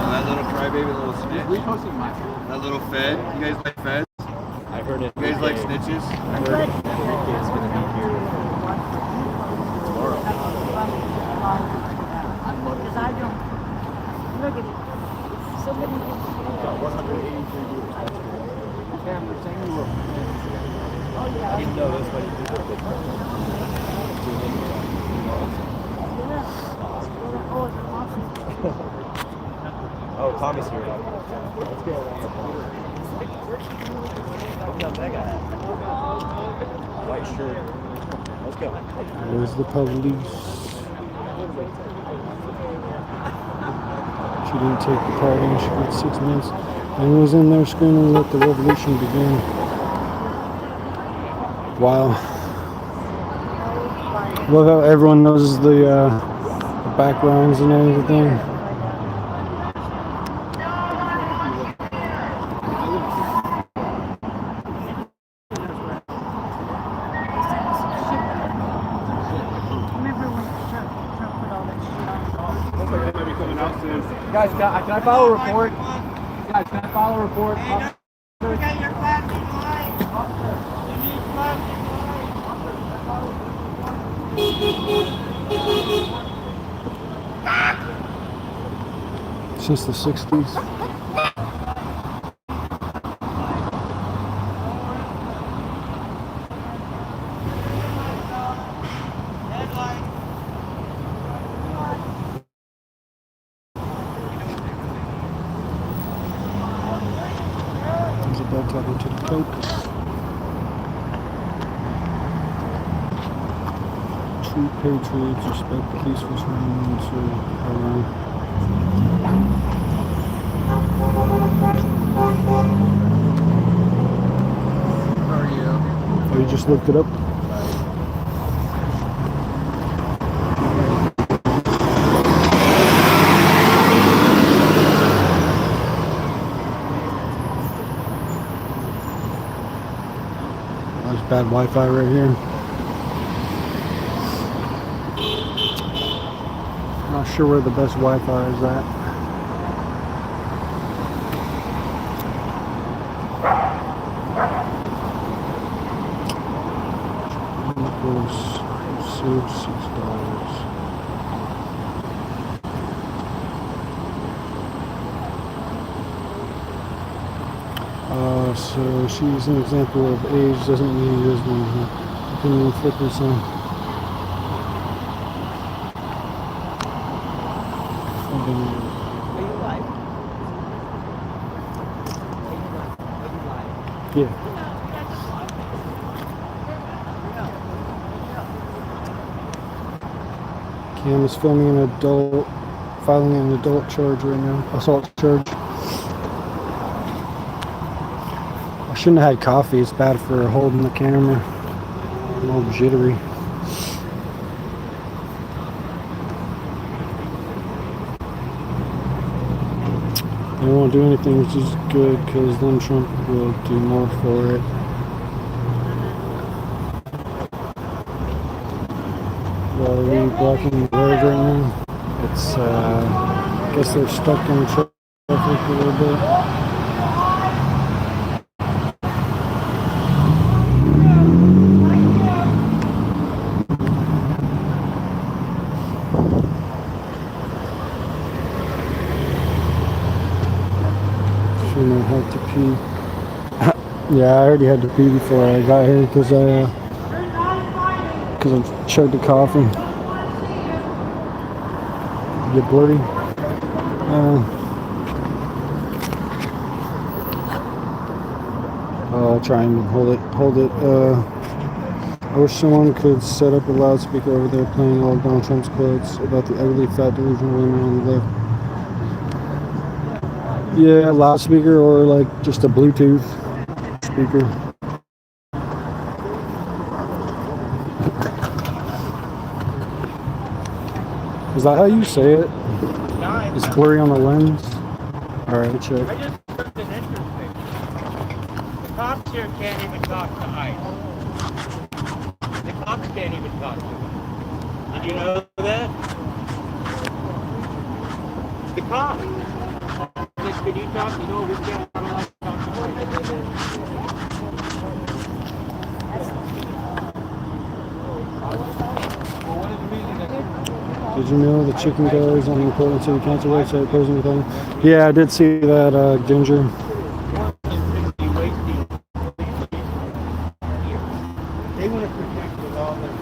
That little crybaby, little snitch. Reposting my. That little fed. You guys like feds? I heard it. You guys like snitches? I heard Enrique is going to be here tomorrow. Because I don't. Look at it. Somebody gets. Got 183 viewers. Pam, they're saying you were. Oh, yeah. I didn't know this, but you did a big part. Oh, Tommy's here. Let's go. Look at that guy. White shirt. Let's go. There's the police. She didn't take the pardon. She got 6 months and was in there screaming, "Let the revolution begin." Wow. Love how everyone knows the backgrounds and everything. Guys, can I file a report? Guys, can I file a report? Since the 60s. That's out into the Coke. True patriots respect the peaceful surroundings Oh, you just looked it up? There's bad Wi-Fi right here. Not sure where the best Wi-Fi is at. $6. So she's an example of age doesn't mean wisdom. Opinion flippers on. Yeah. Cam is filing an adult charge right now, assault charge. I shouldn't have had coffee. It's bad for holding the camera. I'm all jittery. They won't do anything, which is good, because then Trump will do more for it. Well, are we blocking the road right now? It's, I guess they're stuck in traffic a little bit. Shouldn't have had to pee. Yeah, I already had to pee before I got here because I chugged the coffee. Get blurry. I'll try and hold it. I wish someone could set up a loudspeaker over there playing all of Donald Trump's quotes about the ugly, fat, delusional women on the left. Yeah, loudspeaker or like just a Bluetooth speaker. Is that how you say it? It's blurry on the lens? Alright, check. I just looked at interesting. The cops here can't even talk to ICE. The cops can't even talk to them. Did you know that? The cops. Can you talk? You know, we can't talk to Did you know the chicken guy is on the Portland City Council website posing with them? Yeah, I did see that, Ginger. They want to protect with all their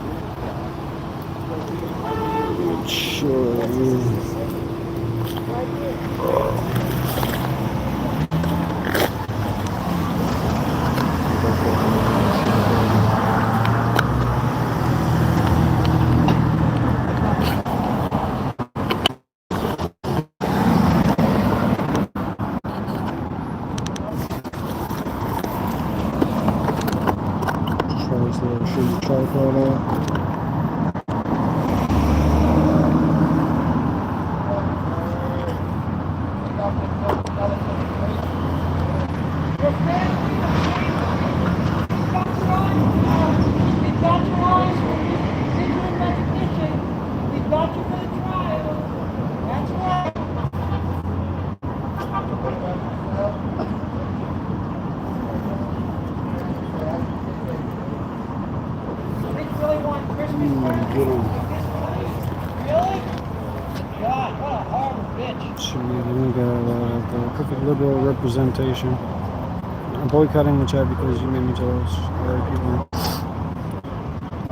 representation. I'm boycotting the chat because you made me jealous. Alright, people.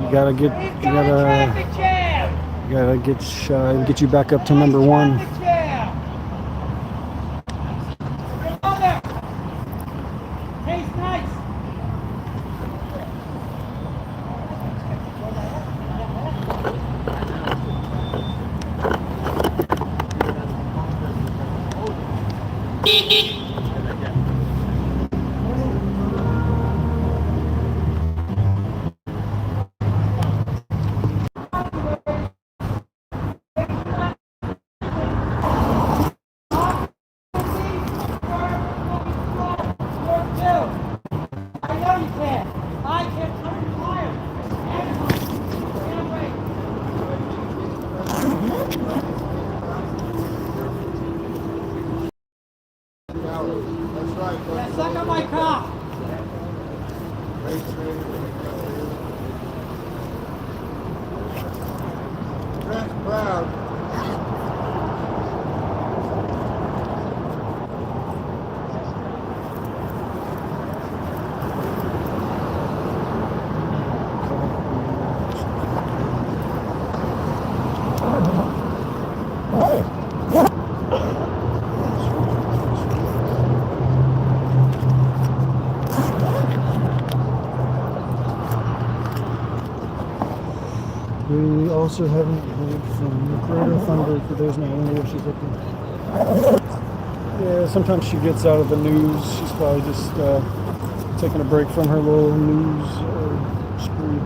You gotta get you back up to number one. Hey, nice. I know you can. I can turn fire. Yeah, suck on my cock. That's proud. We also haven't heard from Greta Thunberg for those. Now I don't know where she's looking. Yeah, sometimes she gets out of the news. She's probably just taking a break from her little news spree.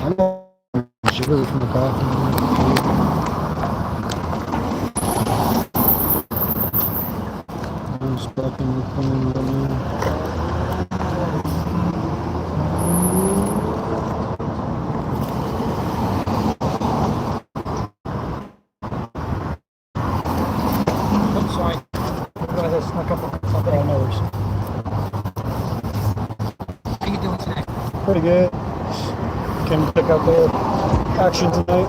I'm jittery from the bathroom. I'm stuck in the plane right now. Snuck up something on nose. How you doing tonight? Pretty good. Came to check out the action tonight.